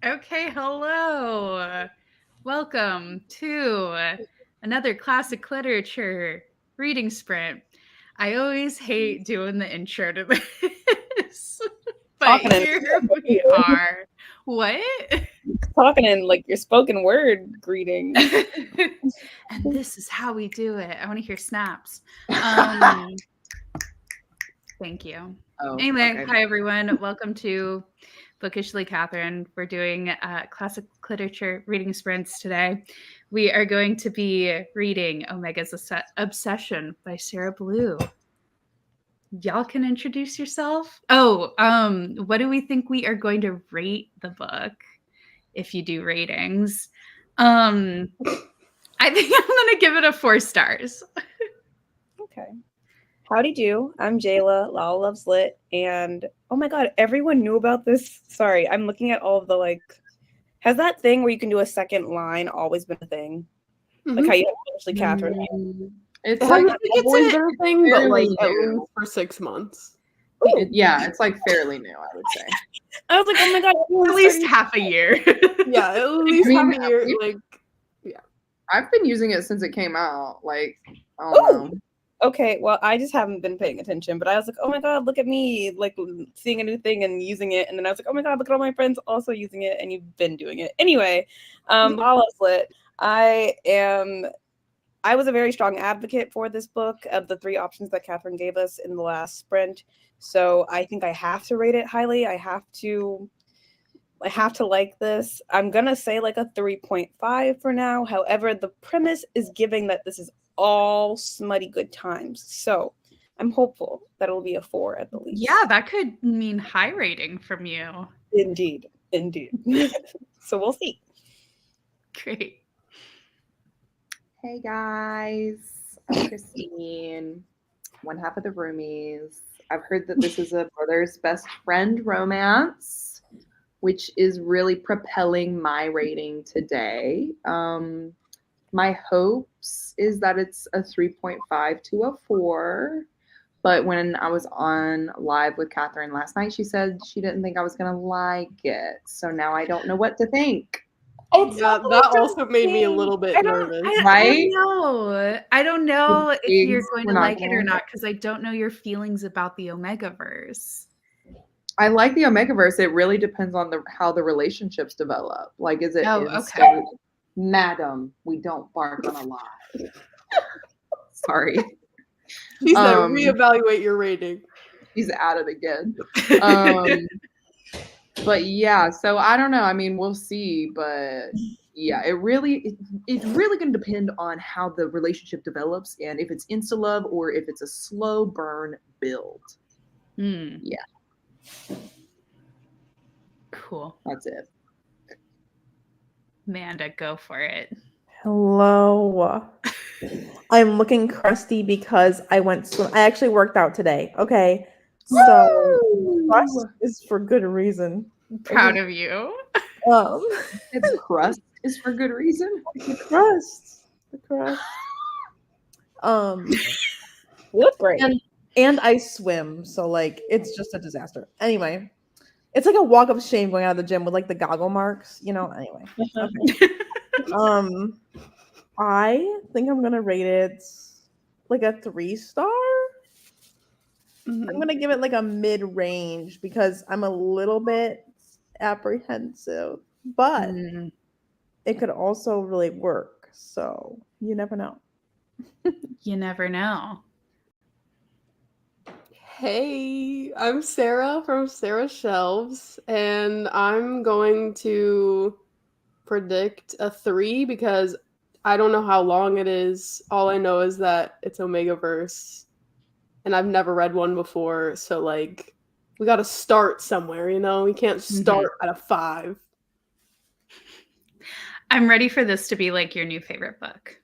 Okay, hello. Welcome to another classic literature reading sprint. I always hate doing the intro to this, but Talking in, here we are. What? talking in like your spoken word greeting. And this is how we do it. I want to hear snaps. Thank you. Anyway, Okay. hi everyone. Welcome to Bookishly Catherine. We're doing classic literature reading sprints today. We are going to be reading Omega's Obsession by Sarah Blue. Y'all can introduce yourself. Oh, what do we think we are going to rate the book if you do ratings? I think I'm gonna give it a 4 stars. Okay. Howdy do. I'm Jayla, Lala Loves Lit, and oh my god, everyone knew about this. Sorry, I'm looking at all of the has that thing where you can do a second line always been a thing? Like how you have Bookishly Catherine. It's I like think it's always been a thing, but like fairly at new. least for 6 months. Yeah, it's like fairly new, I would say. I was like, oh my god, At least half a year. Yeah, at least I mean, half a year. Like, I've been using it since it came out. Like, I don't know. Okay, well, I just haven't been paying attention, but I was like, oh my god, look at me, like seeing a new thing and using it, and then I was like, oh my god, look at all my friends also using it, and you've been doing it. Anyway, Lala's Lit. I was a very strong advocate for this book of the 3 options that Catherine gave us in the last sprint, so I think I have to rate it highly. I have to like this. I'm gonna say like a 3.5 for now. However, the premise is giving that this is all smutty good times. So I'm hopeful that it'll be a 4 at the least. Yeah, that could mean high rating from you. Indeed. So we'll see. Great. Hey guys, I'm Christine, one half of the Roomies. I've heard that this is a brother's best friend romance, which is really propelling my rating today. My hopes is that it's a 3.5 to a 4. But when I was on live with Catherine last night, she said she didn't think I was going to like it. So now I don't know what to think. yeah, that also made me a little bit nervous. Right? I don't know if you're going to We're not like it or gonna- not because I don't know your feelings about the Omegaverse. I like the Omegaverse. It really depends on how the relationships develop. Like, is it instant? Okay. Madam, we don't bark on a lie. Sorry. She said, reevaluate your rating. He's at it again. But yeah, so I don't know. I mean, we'll see. But yeah, it's really going to depend on how the relationship develops and if it's insta love or if it's a slow burn build. Yeah. Cool. That's it. Amanda, go for it. Hello. I'm looking crusty because I actually worked out today. Okay. So crust is for good reason. Proud of you. It's crust is for good reason. The crust. Look great. And I swim, so like it's just a disaster. Anyway, it's like a walk of shame going out of the gym with like the goggle marks, Anyway. Okay. I think I'm gonna rate it like a 3-star. I'm gonna give it like a mid-range because I'm a little bit apprehensive, but it could also really work. So you never know. You never know. Hey, I'm Sarah from Sarah's Shelves, and I'm going to predict a 3 because I don't know how long it is. All I know is that it's Omegaverse, and I've never read one before, so like we got to start somewhere, We can't start at a 5. I'm ready for this to be like your new favorite book.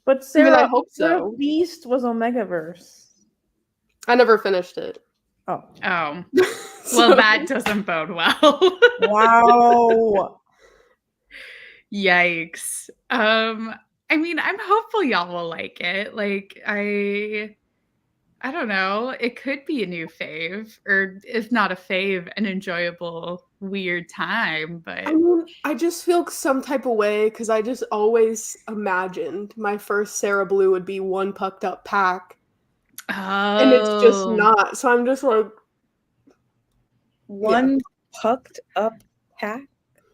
But Sarah, I hope so. Beast was Omegaverse. I never finished it. Oh. Well, that doesn't bode well. Wow. Yikes. I mean, I'm hopeful y'all will like it. Like, I don't know. It could be a new fave, or if not a fave, an enjoyable weird time, but I mean, I just feel some type of way because I just always imagined my first Sarah Blue would be one pucked up pack, and it's just not. So I'm just like, One pucked up pack.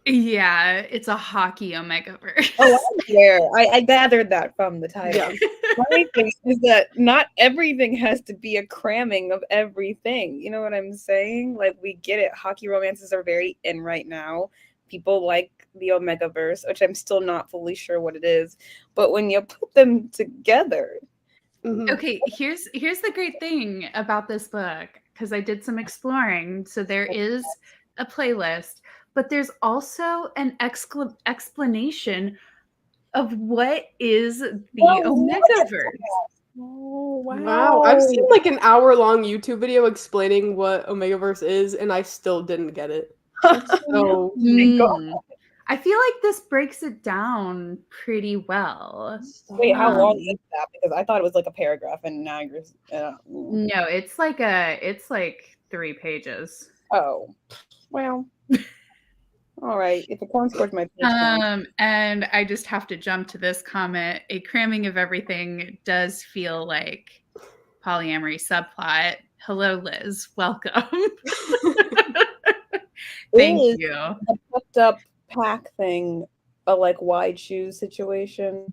yeah, it's a hockey Omegaverse. Oh, I'm aware. I gathered that from the title. yeah. My thing is that not everything has to be a cramming of everything. You know what I'm saying? Like, we get it. Hockey romances are very in right now. People like the Omegaverse, which I'm still not fully sure what it is. But when you put them together, Mhm. Okay, here's the great thing about this book, because I did some exploring. So there is a playlist, but there's also an explanation of what is the Omegaverse. oh Wow, I've seen like an hour-long YouTube video explaining what Omegaverse is, and I still didn't get it. So I feel like this breaks it down pretty well. Wait, how Um, long is that? Because I thought it was like a paragraph, and now you're. No, it's like 3 pages. Oh, well. All right. If it counts towards my page, And I just have to jump to this comment. A cramming of everything does feel like polyamory subplot. Hello, Liz. Welcome. Thank Is you. the pucked up pack thing a like wide shoes situation?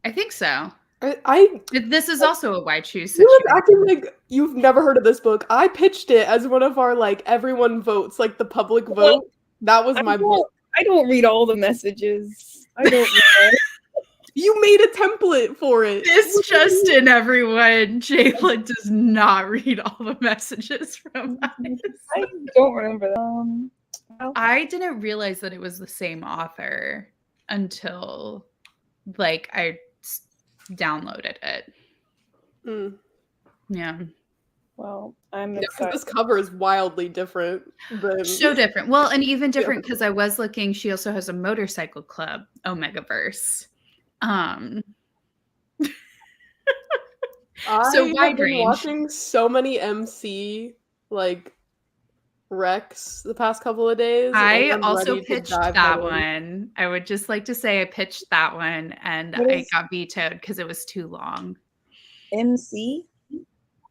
I think so. This is also a wide shoes You're situation. acting like you've never heard of this book. I pitched it as one of our like everyone votes, like the public vote. That was my book. I don't read all the messages. I don't know. You made a template for it. This just in, everyone. Jayla does not read all the messages from us. I don't remember them. I didn't realize that it was the same author until like I downloaded it. Mm. Yeah. Well, I'm Yeah, 'cause excited. this cover is wildly different than So different. Well, and even different because I was looking, she also has a motorcycle club, Omegaverse. So I wide have been range. watching so many MC like recs the past couple of days. I and I'm also ready to pitched dive that head in. one. I would just like to say I pitched that one and What I is- got vetoed because it was too long. MC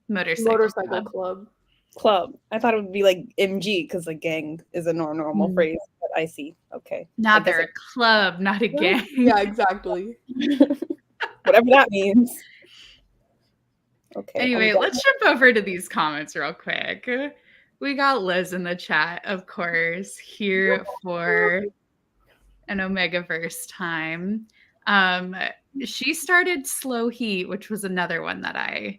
Motorcycle club. Club. I thought it would be like MG because like gang is a normal Mm. phrase, but I see. Okay. Not I guess they're a club, not a gang. Yeah, exactly. whatever that means. Okay. Anyway, let's jump over to these comments real quick. We got Liz in the chat, of course, here for an Omegaverse time. She started Slow Heat, which was another one that I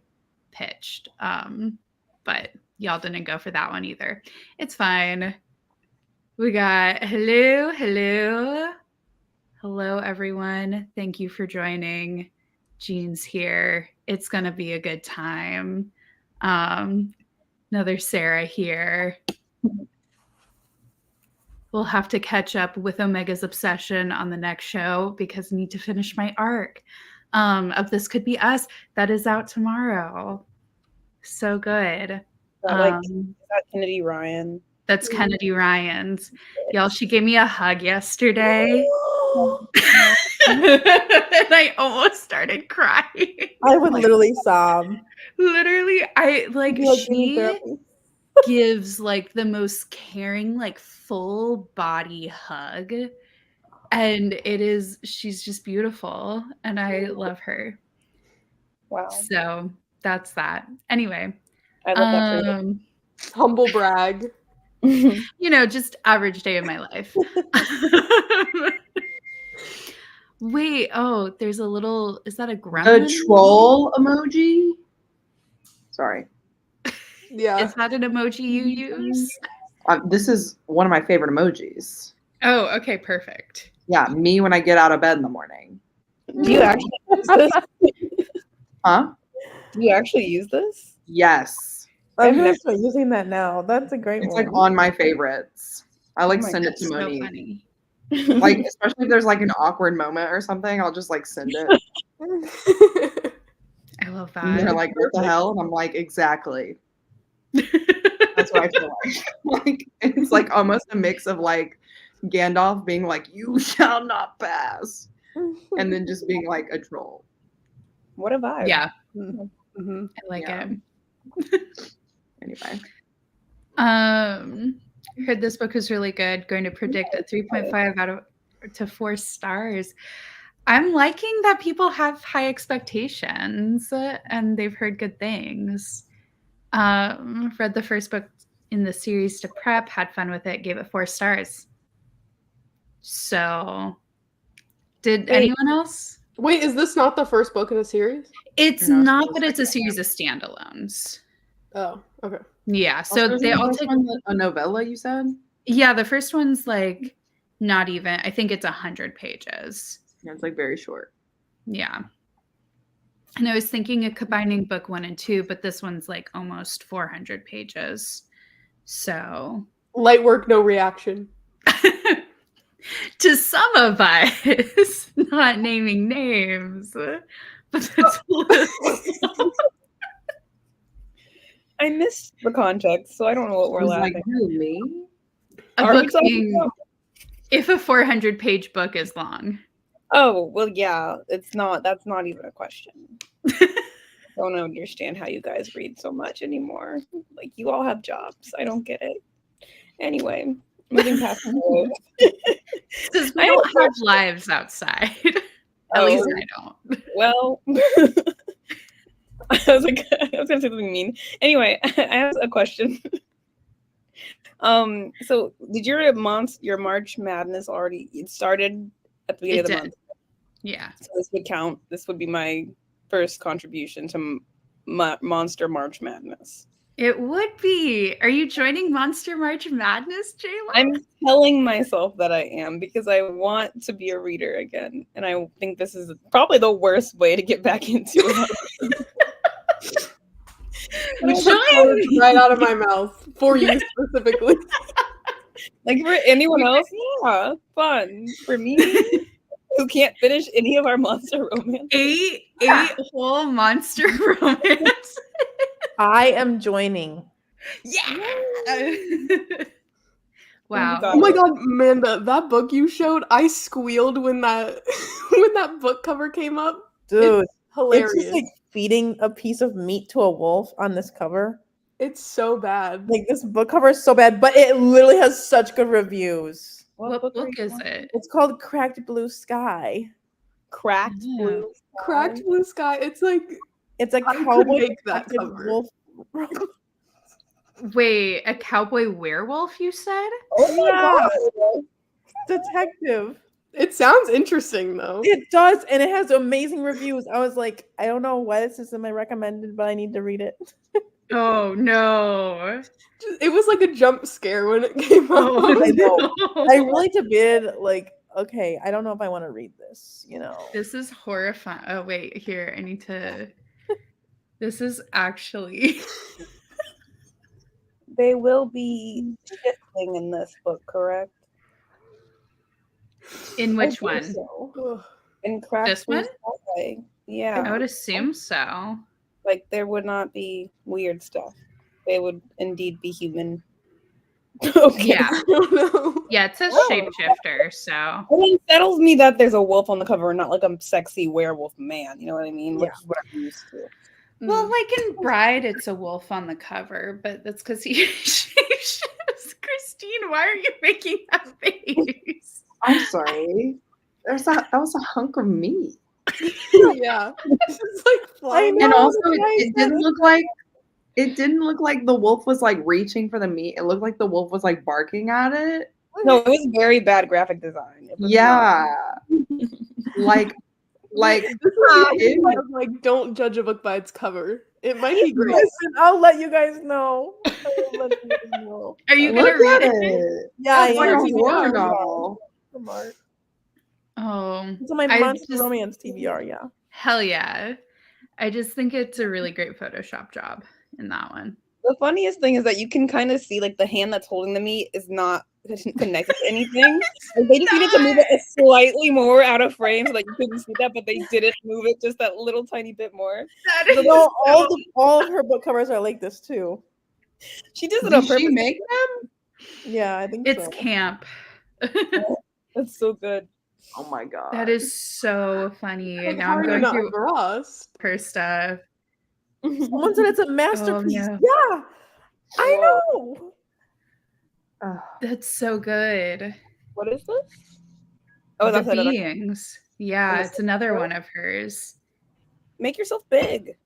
pitched. But y'all didn't go for that one either. It's fine. We got hello, everyone. Thank you for joining. Jean's here. It's gonna be a good time. Another Sarah here. We'll have to catch up with Omega's obsession on the next show because I need to finish my arc of This Could Be Us. That is out tomorrow. So good. Is that Kennedy Ryan? That's Kennedy Ryan's. Y'all, she gave me a hug yesterday. And I almost started crying. I would literally sob. Literally, I like Like, she therapy. gives like the most caring, like full body hug. And she's just beautiful. And I love her. Wow. So that's that. Anyway. I love that for you. Humble brag. Just average day of my life. Wait, there's a little, is that a gremlin? A troll emoji? Sorry. Yeah. Is that an emoji you use? This is one of my favorite emojis. Oh, okay, perfect. Yeah, me when I get out of bed in the morning. Do you actually use this? Huh? Do you actually use this? Yes. I'm never- gonna start using that now. That's a great It's one. like on my faverites. I like Oh my send it That's to so Monique. funny. Like, especially if there's like an awkward moment or something, I'll just like send it. I love And they're that. like, what the hell? And I'm like, exactly. I That's what I feel like. Like it's like almost a mix of like Gandalf being like, "You shall not pass," and then just being like a troll. What a vibe. Yeah, Mm-hmm. I like Yeah. it. Anyway, Heard this book is really good. Going to predict a 3.5 out of to 4 stars. I'm liking that people have high expectations and they've heard good things. Read the first book in the series to prep, had fun with it, gave it 4 stars. So, did anyone else? Wait, is this not the first book in the series? It's No, not, it's but the it's a second series of standalones. Oh, okay. Yeah, so also, they isn't the all first take. one a novella. You said. Yeah, the first one's like not even. I think it's 100 pages. Yeah, it's like very short. Yeah. And I was thinking of combining book 1 and 2, but this one's like almost 400 pages. So, Light work, no reaction. to some of us, not naming names, but that's I missed the context, so I don't know what we're It was laughing. like, who, me? a Are we book talking being, about- if a 400-page book is long. Oh, well, yeah, it's not. That's not even a question. Don't understand how you guys read so much anymore. Like, you all have jobs. I don't get it. Anyway, moving past the Because we I don't have have lives outside. At least Oh. I don't. Well, I was gonna say something mean. Anyway, I have a question. So did your March Madness already started at the beginning It of the did. month? Yeah. So this would count. This would be my first contribution to Monster March Madness. It would be. Are you joining Monster March Madness, Jayla? I'm telling myself that I am because I want to be a reader again, and I think this is probably the worst way to get back into it. You took words right out of my mouth for you specifically. Like for anyone else, yeah, fun. For me, who can't finish any of our monster romance. Eight whole monster romance. I am joining. Yeah. Wow. God. Oh my god, Amanda, that book you showed, I squealed when that when that book cover came up. Dude, Hilarious. it's just like feeding a piece of meat to a wolf on this cover. It's so bad. Like this book cover is so bad, but it literally has such good reviews. What book are you is on? it? It's called Cracked Blue Sky. Cracked Yeah. blue. Cracked blue sky. It's like It's a I could cowboy make that detective cover. wolf. Wait, a cowboy werewolf, you said? Oh my Yeah. god. detective. it sounds interesting though. It does, and it has amazing reviews. I was like, I don't know why this is in my recommended, but I need to read it. Oh no. It was like a jump scare when it came Oh, out. I know. no. I really debated, like, okay, I don't know if I want to read this, you know. This is horrifying. Oh wait, here, I need to. This is actually. They will be shifting in this book, correct? In I which think one? so. Ugh. In Cracked This Blue one? Sky. Yeah. I would assume so. Like there would not be weird stuff. They would indeed be human. Okay. Yeah. I don't know. Yeah, it says Oh. shapeshifter, so. It unsettles me that there's a wolf on the cover and not like a sexy werewolf man. You know what I mean? Which is what I'm used to. Well, like in Bride, it's a wolf on the cover, but that's because he shapeshifts. Christine, why are you making that face? I'm sorry. That was a hunk of meat. Yeah. It's like flying. And know, also, that's why I it said didn't look like the wolf was like reaching for the meat. It looked like the wolf was like barking at it. No, it was very bad graphic design. It was Yeah, like This is kind of like don't judge a book by its cover. It might be great. Listen, I'll let you guys know. I will let you guys know. Are you look gonna at read it? it. Yeah, It's like a I am. horror Yeah. novel. Smart. Oh, It's on my I monster just- romance TBR, yeah. hell yeah. I just think it's a really great Photoshop job in that one. The funniest thing is that you can kind of see like the hand that's holding the meat is not connected to anything. Like, they just needed to move it slightly more out of frame so that you couldn't see that, but they didn't move it just that little tiny bit more. That is No, all of her book covers are like this too. She does it Did on she purpose. make them? Yeah, I think It's so. camp. That's so good. Oh my god. That is so funny. Like, Now how I'm are you going not through impressed? her stuff. Someone said it's a masterpiece. no. Yeah, I Whoa. know. That's so good. What is this? Oh, The that's another. beings. Yeah, this it's another her? one of hers. Make yourself big.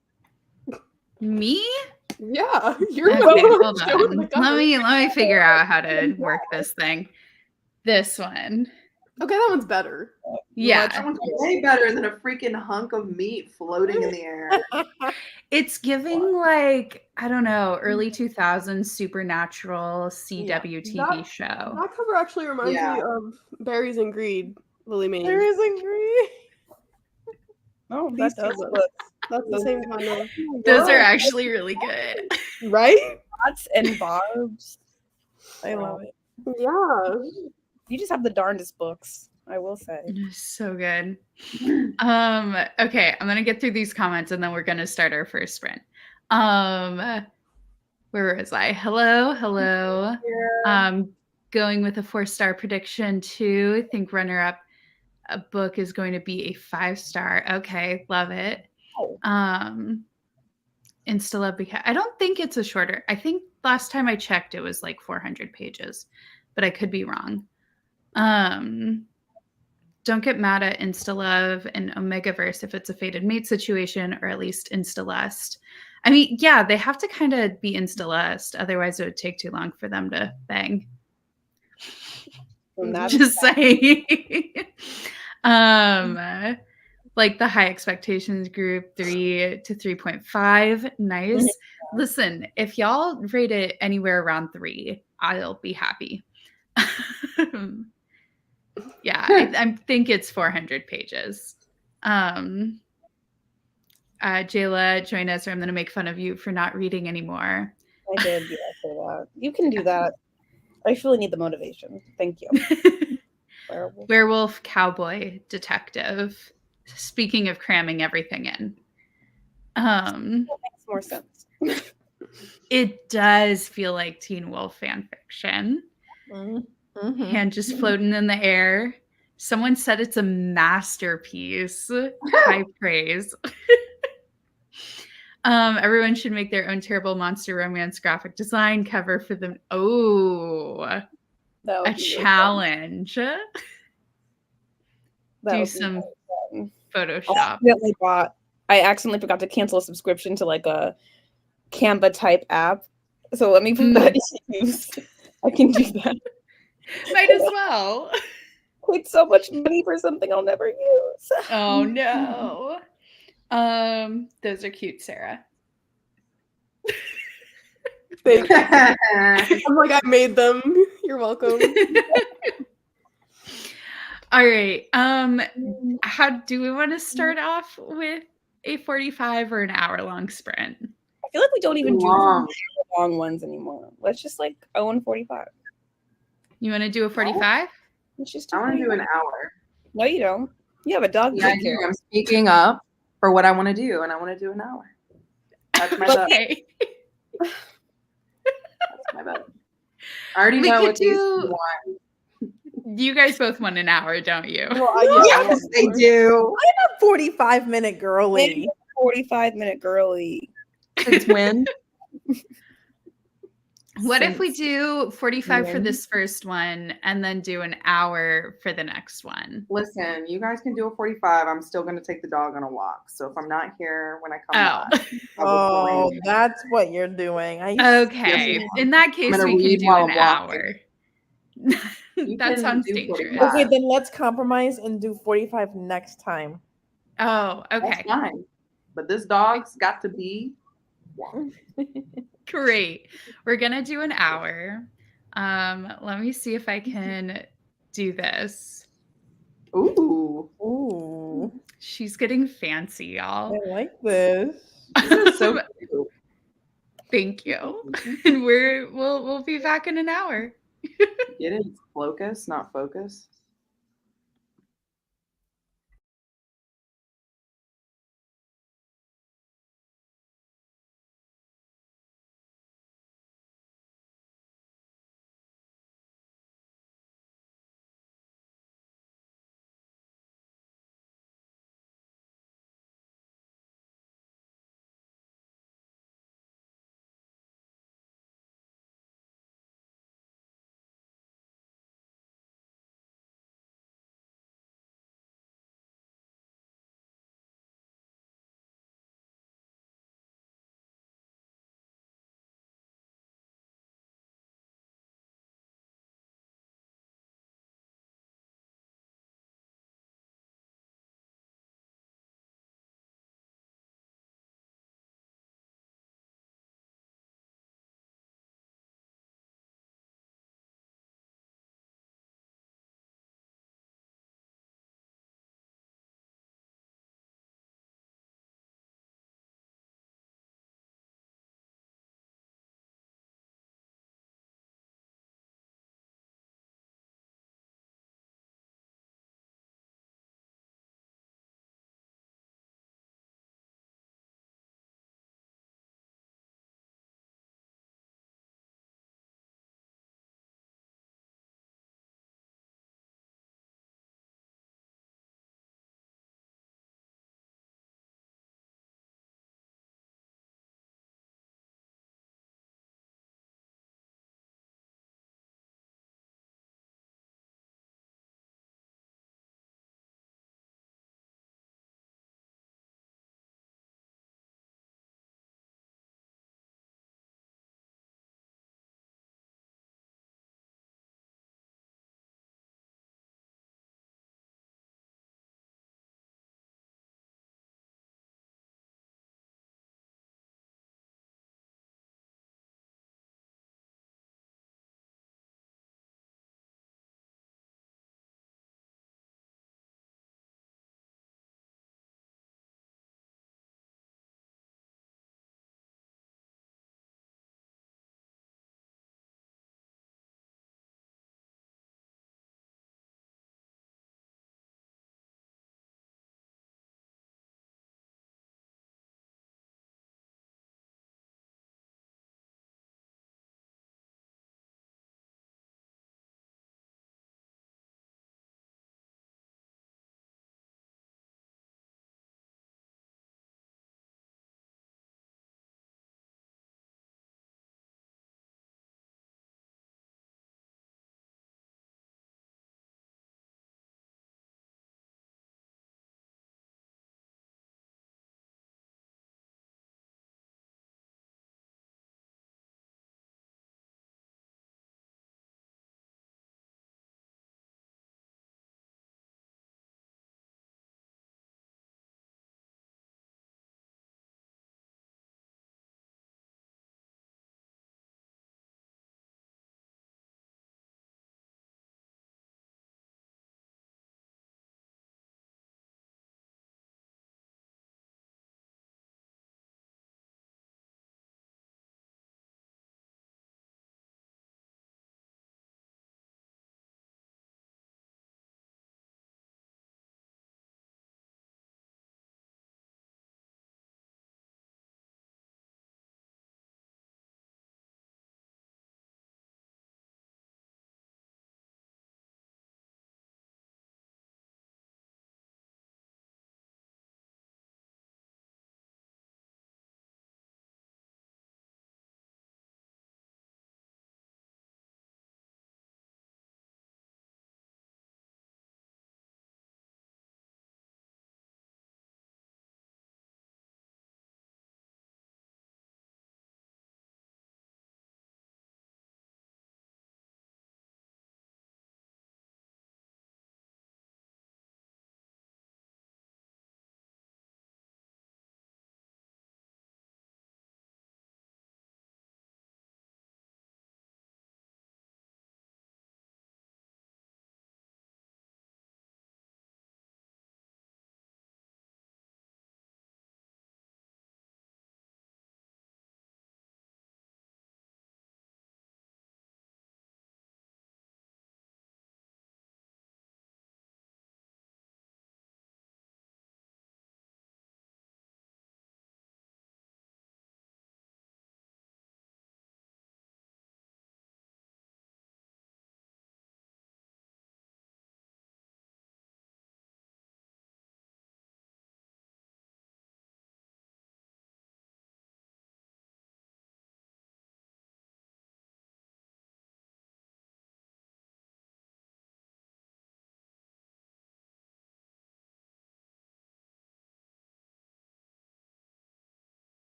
Me? Yeah, you're the Okay, one hold showing the on. cover. Let me figure out how to work this thing. This one. Okay, that one's better. Yeah. That one's way better than a freaking hunk of meat floating in the air. It's giving like, I don't know, early 2000s supernatural CW TV show. That cover actually reminds me of Berries and Greed, Lily Mae. There is agree. Oh, These that does two look. That's the same kind of Those are actually really good. right? Dots and barbs. I love it. Yeah. You just have the darndest books, I will say. So good. Okay, I'm gonna get through these comments and then we're gonna start our first sprint. Where was I? Hello. Going with a 4-star prediction too. I think runner-up a book is going to be a 5-star. Okay, love it. Insta-Love because I don't think it's a shorter. I think last time I checked it was like 400 pages, but I could be wrong. Don't get mad at Insta-Love and Omegaverse if it's a fated mate situation, or at least Insta-Lust. I mean, yeah, they have to kind of be Insta-Lust, otherwise it would take too long for them to bang. Just saying. Like the high expectations group, 3 to 3.5. Nice. Listen, if y'all rate it anywhere around 3, I'll be happy. Yeah, I think it's 400 pages. Jayla, join us or I'm going to make fun of you for not reading anymore. I did say that. You can do that. I really need the motivation. Thank you. Werewolf, cowboy, detective. Speaking of cramming everything in. That makes more sense. It does feel like Teen Wolf fan fiction. Hand just floating in the air. Someone said it's a masterpiece. High praise. Everyone should make their own terrible monster romance graphic design cover for them. Oh, a challenge. Do some Photoshop. I accidentally forgot to cancel a subscription to like a Canva type app. So let me put that to use. I can do that. Might as well. Paid so much money for something I'll never use. Oh no. Those are cute, Sarah. Thank you. I'm like, I made them. You're welcome. All right. How do we want to start off with a 45 or an hour-long sprint? I feel like we don't even do long ones anymore. Let's just like 1:45. You want to do a 45? Let's just I want to do an hour. No, you don't. You have a dog. Yeah, I do. I'm speaking up for what I want to do, and I want to do an hour. That's my bet. Okay. That's my bet. I already know what these want. You guys both want an hour, don't you? Well, yes, they do. I'm a 45-minute girly. 45-minute girly. Since when? What if we do 45 for this first one and then do an hour for the next one? Listen, you guys can do a 45. I'm still going to take the dog on a walk. So if I'm not here when I come back. Oh, that's what you're doing. Okay. In that case, we can do an hour. That sounds dangerous. Okay, then let's compromise and do 45 next time. Oh, okay. That's fine. But this dog's got to be Great. We're going to do an hour. Let me see if I can do this. Ooh. She's getting fancy, y'all. I like this. This is so cute. Thank you. And we'll be back in an hour. Get it? It's focus, not focus.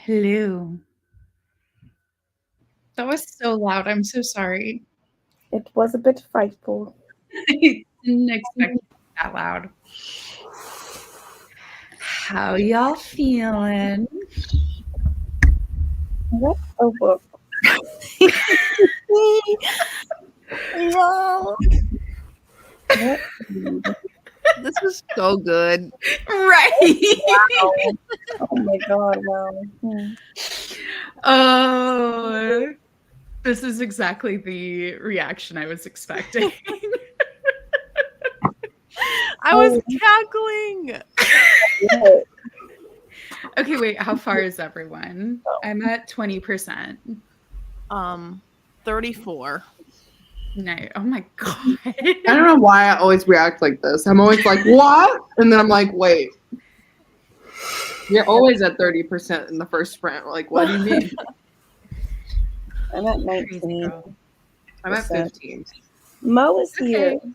Hello. That was so loud. I'm so sorry. It was a bit frightful. I didn't expect it to be that loud. How y'all feeling? What a book. No. What? This was so good. Right. Oh my god, wow. Oh, this is exactly the reaction I was expecting. I was cackling. Okay, wait, how far is everyone? I'm at 20%. 34. No, oh my god. I don't know why I always react like this. I'm always like, what? And then I'm like, wait. You're always at 30% in the first sprint. Like, what do you mean? I'm at Crazy 19. girl. I'm at 15. Mo is here. Okay.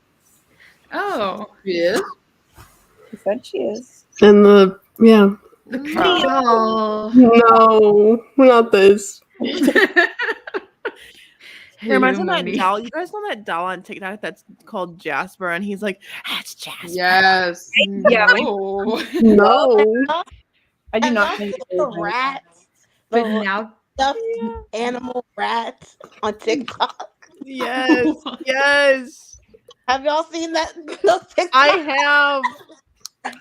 Oh, She is? She said she is. And the the pretty doll. no, not this. It reminds me of Hello, that Moni. doll. You guys know that doll on TikTok that's called Jasper, and he's like, "That's Jasper." Yes. Yeah, No. No. I do not love think the rats, But the now stuffed animal rats on TikTok. Yes, yes. Have y'all seen that? Those TikToks? I have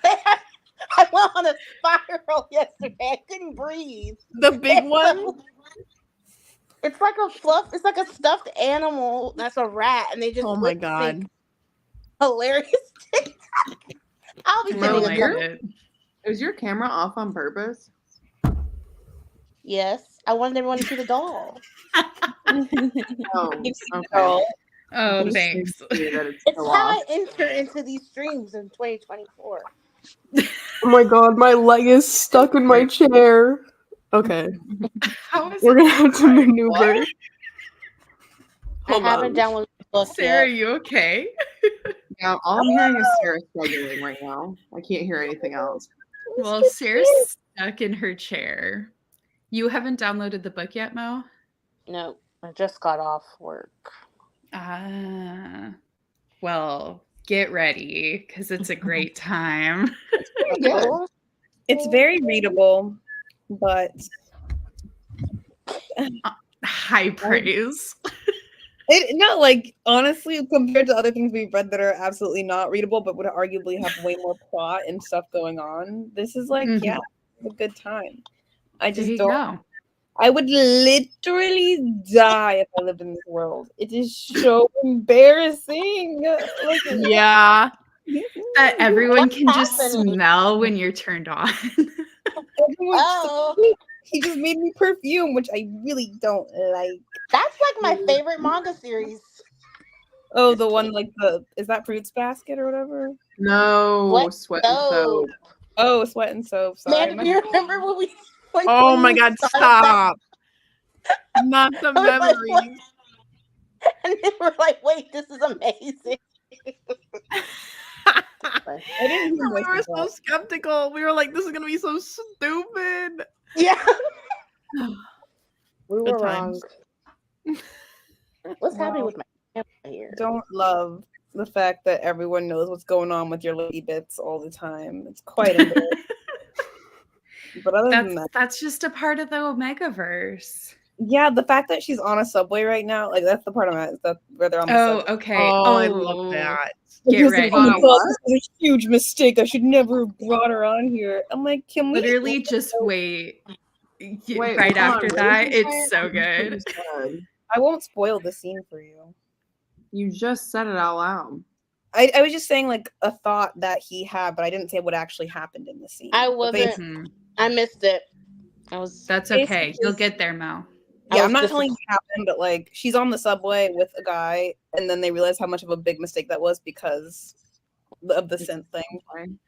I went on a spiral yesterday. I couldn't breathe. the big one. It's like a fluff. It's like a stuffed animal that's a rat, and they just Oh my lip sync god. hilarious TikTok. I'll be I sending like a couple. it. Is your camera off on purpose? Yes, I wanted everyone to see the doll. Oh, You've seen okay. it all. Oh, Just thanks. seems to me that it's It's still how off. I enter into these streams in 2024. Oh my god, my leg is stuck in my chair. Okay, How is we're it? gonna have to maneuver. What? Hold I haven't on. downloaded the book Sarah, yet. you okay? Yeah, all I'm hearing is Sarah struggling right now. I can't hear anything else. Well, Sarah's stuck in her chair. You haven't downloaded the book yet, Mo? No, I just got off work. Ah. Well, get ready because it's a great time. Good. It's very readable, but High praise. not like honestly compared to other things we've read that are absolutely not readable, but would arguably have way more plot and stuff going on. This is like, Mhm. yeah, it's a good time. I There just you don't. go. I would literally die if I lived in this world. It is so embarrassing. Like, Yeah. That everyone What's can just happening? smell when you're turned on. everyone's Oh, he just made me perfume, which I really don't like. that's like my favorite manga series. Oh, the one like is that Fruits Basket or whatever? No, What? sweat and soap. Oh, Sweat and Soap. Sorry. Man, do you remember when we? Oh when my we god, started that? stop. Not the I was like, memories. what? And then we're like, wait, this is amazing. I didn't hear We most were of so that. skeptical. We were like, this is gonna be so stupid. Yeah. We Good were wrong. times. What's happening Wow. with my camera here? Don't love the fact that everyone knows what's going on with your lady bits all the time. It's quite embarrassing. But other than that, That's just a part of the Omegaverse. yeah, the fact that she's on a subway right now, like that's the part I'm at. Is that where they're on the Oh, subway? okay. Oh, I love that. Get Because ready. oh my On a God, this was a huge mistake. I should never have brought her on here. I'm like, can we Literally just wait. Wait, Right hold on, after what that, did you say? it's so I missed what good. you said. I won't spoil the scene for you. You just said it out loud. I was just saying like a thought that he had, but I didn't say what actually happened in the scene. I But wasn't. Mhm. I missed it. I was. That's okay. Basically- You'll get there, Mo. Yeah, I I'm was not telling you what happened, but like she's on the subway with a guy, and then they realize how much of a big mistake that was because of the synth thing.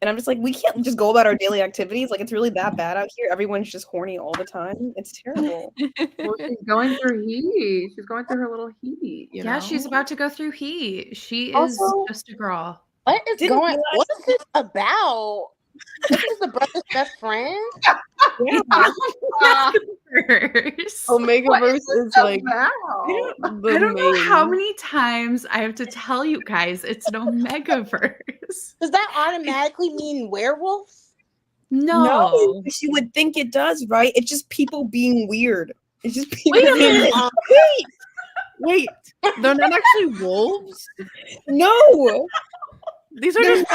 And I'm just like, we can't just go about our daily activities. Like it's really that bad out here. Everyone's just horny all the time. It's terrible. Well, she's going through heat. She's going through her little heat. You Yeah, know? she's about to go through heat. She is Also- just a girl. What is Didn't going? realize- What is this about? This is the brother's best friend. Omegaverse. Omegaverse is like Wow. I the don't know how main. many times I have to tell you guys it's an Omegaverse. Does that automatically mean werewolves? No. But you would think it does, right? It's just people being weird. It's just people Wait a being minute. Wait, they're not actually wolves. No. These are just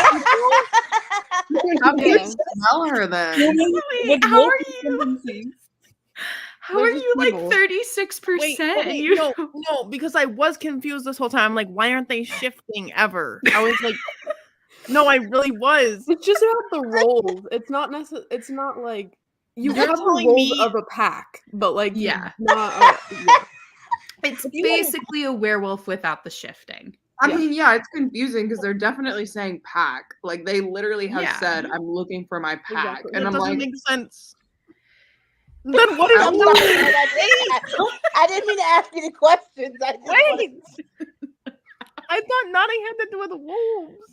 How can you Yeah. smell her then? Wait, how are you? How They're are just you like people. 36%? wait, and wait, you no, because I was confused this whole time. Like, why aren't they shifting ever? I was like, no, I really was. It's just about the roles. It's not necessarily. It's not like you You're have the telling roles me- of a pack, but like Yeah. not. It's If you had- basically a werewolf without the shifting. I Yeah. mean, yeah, it's confusing because they're definitely saying pack. Like they literally have Yeah. said, "I'm looking for my pack," Exactly. and That I'm doesn't like, make sense. Then what is I'm Wolves. sorry, I didn't mean to ask you the questions. I just Wait. I thought nothing had to do with wolves.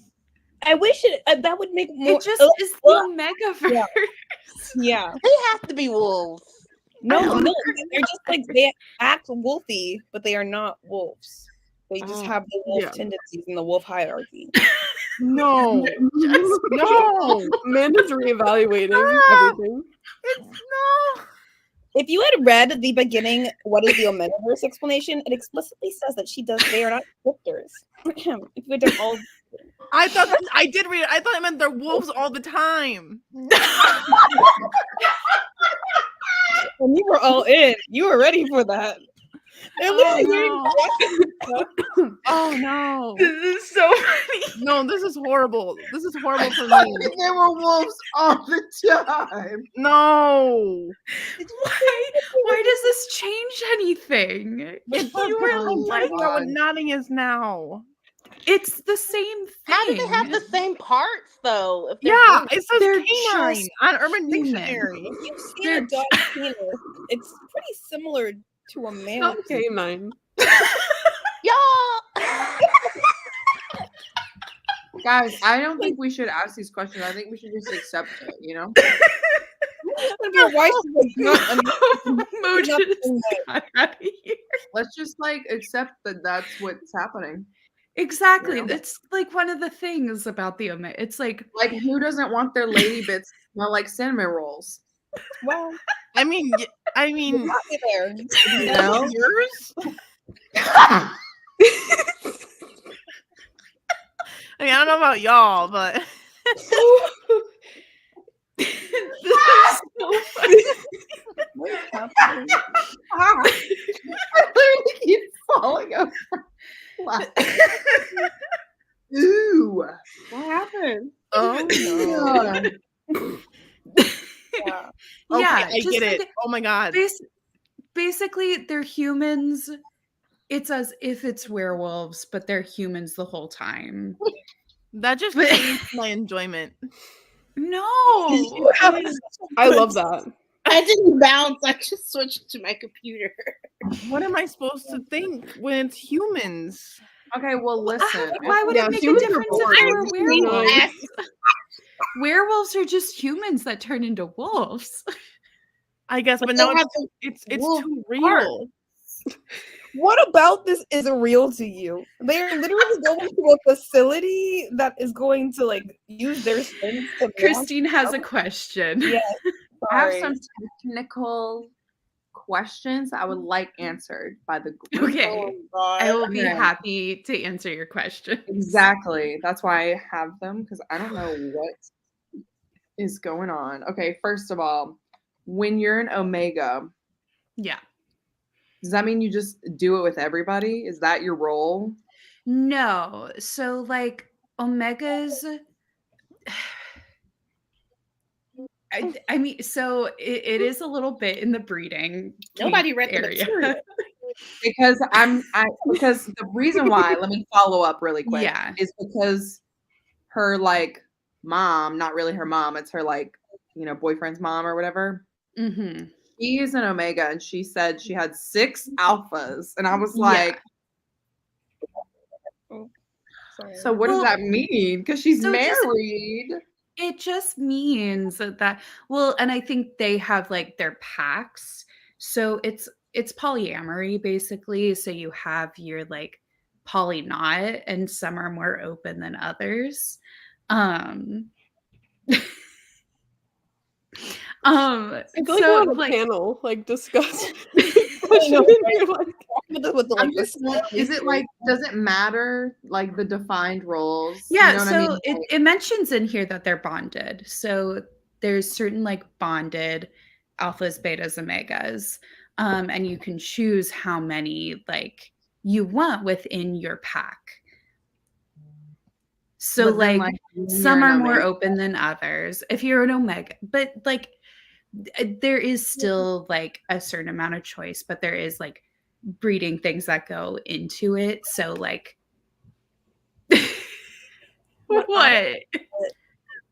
I wish that would make more. It just is the Omegaverse. Yeah. they have to be wolves. No, don't no, they're just like they act wolfy, but they are not wolves. They just have the wolf Yeah. tendencies in the wolf hierarchy. No, Just- no, Amanda's reevaluating everything. no. If you had read the beginning, what is the Omegaverse explanation? It explicitly says that they are not shifters. If you had done all, I thought I did read it. I thought it meant they're wolves all the time. when you were all in, you were ready for that. They're literally Oh no. This is so funny. No, this is horrible. This is horrible for I me. think they were wolves all the time. No. Why does this change anything? If you were Oh my like, That's not what God. nodding is now. it's the same thing. How do they have the same parts though? If they're Yeah, wolves? it says They're canine just on Urban human. Dictionary. If you've seen a dog's penis, it's pretty similar to a male. Not canine. Y'all. Guys, I don't think we should ask these questions. I think we should just accept it, you know? Why she's like, not Mo just got out of here. Let's just like accept that that's what's happening. Exactly. Yeah. That's like one of the things about the Omega. It's like, Like, who doesn't want their lady bits to smell like cinnamon rolls? well, I mean, you got me there. You know? yours. I mean, I don't know about y'all, but this is so funny. What is happening? I literally keep falling over. Ooh. What happened? oh no. Yeah. Yeah. Okay, Yeah, I just get it. like- Oh my god. Basically, they're humans. It's as if it's werewolves, but they're humans the whole time. That just But- changed my enjoyment. No. I love that. I didn't bounce. I just switched to my computer. What am I supposed to think when it's humans? Okay, well, listen. Why would Yeah, it make a humans are difference if boring. they were werewolves? Like- Werewolves are just humans that turn into wolves. I guess, but they now have it's wolf too real. What about this is real to you? They're literally going to a facility that is going to like use their skins to mask- Christine has a question. Yes. I have Sorry. some technical questions I would like answered by the group. Okay. Oh, God. I will be Okay. happy to answer your question. Exactly. That's why I have them because I don't know what is going on. Okay, first of all, when you're an Omega, Yeah. does that mean you just do it with everybody? Is that your role? No. So like Omegas I mean, so it is a little bit in the breeding Nobody read the area. material. Because because the reason why, let me follow up really quick. Yeah. Is because her like mom, not really her mom, it's her like, boyfriend's mom or whatever. Mm-hmm. She is an Omega and she said she had 6 alphas. And I was Yeah. like, Sorry. so what does Well, that mean? Because she's so just- married. It just means that well, and I think they have like their packs. So it's polyamory basically. So you have your like poly knot, and some are more open than others. Um I feel like so we're on a like panel, like discuss. Is it like, does it matter, like the defined roles? yeah, You know what so I mean? it mentions in here that they're bonded. So there's certain like bonded alphas, betas, omegas. And you can choose how many like you want within your pack. So But then, like when some you're are an more omega- open than others if you're an omega, but like there is still like a certain amount of choice, but there is like breeding things that go into it. So like what?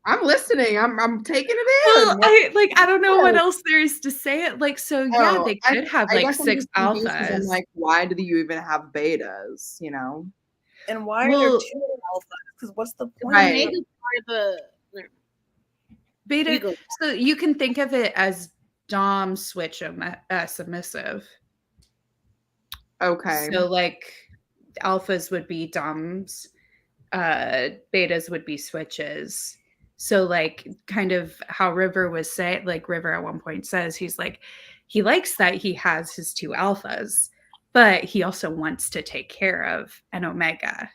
I'm listening. I'm taking it Well, in. I don't know what else there is to say it. Like, so yeah, Oh, they could have I like guess I'm 6 just confused 'cause I'm alphas. like, why do you even have betas? You know? And why are there Well, 2 alphas? Because what's the point? Right. Omegas are the beta. Eagle. So you can think of it as dom switch submissive. Okay. So like alphas would be doms, betas would be switches. So like kind of how River was saying, like River at one point says he's like he likes that he has his 2 alphas, but he also wants to take care of an omega.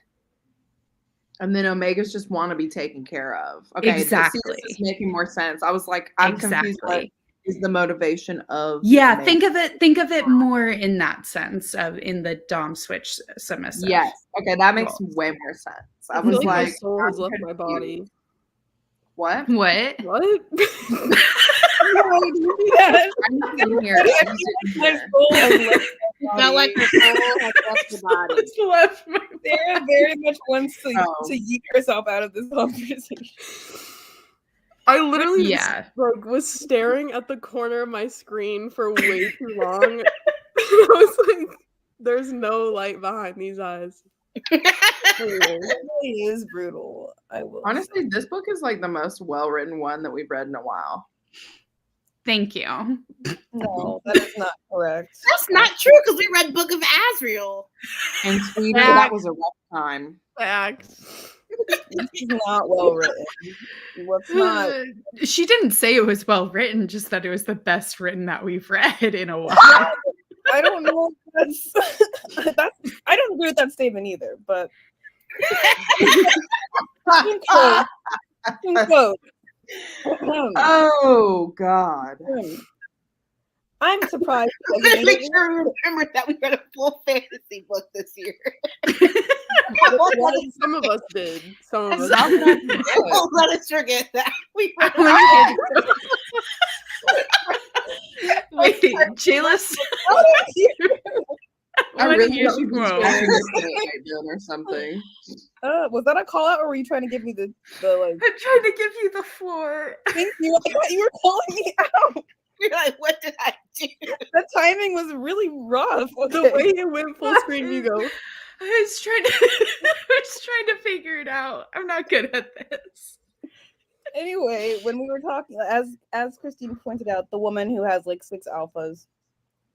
And then omegas just want to be taken care of. Okay. Exactly. See, this is making more sense. I was like, I'm confused. What is the motivation of yeah, omega? think of it more in that sense of in the dom switch submissive. Yes. Okay, that makes roles. way more sense. I I was feel like my like, soul has I'm left my body. confused. What? What? What? I'm sitting here. I'm sitting My here. soul has left my Felt like body. her soul has left the body. It's left my Sarah very much wants to Oh. yeet herself out of this conversation. I literally Yeah. just, like, was staring at the corner of my screen for way too long. I was like, there's no light behind these eyes. It really is brutal. I will Honestly, this book is like the most well-written one that we've read in a while. Thank you. say. No, that is not correct. That's not true because we read Book of Asriel. And Sweden, that was a rough time. Facts. This is not well written. What's not? She didn't say it was well written, just that it was the best written that we've read in a while. I don't know. That's I don't agree with that statement either. But quote. Oh God. I'm surprised. Let's make sure we remember that we read a full fantasy book this year. Some of us did. Some of us Don't let us forget that. We read Wait, Jaylus. I What really do you wish you quote? or something. Was that a call out, or were you trying to give me the like? I'm trying to give you the floor. Thank you. I thought you were calling me out. You're like, what did I do? The timing was really rough. The Okay. way it went full screen, you go. I was trying to figure it out. I'm not good at this. Anyway, when we were talking, as Christine pointed out, the woman who has like 6 alphas,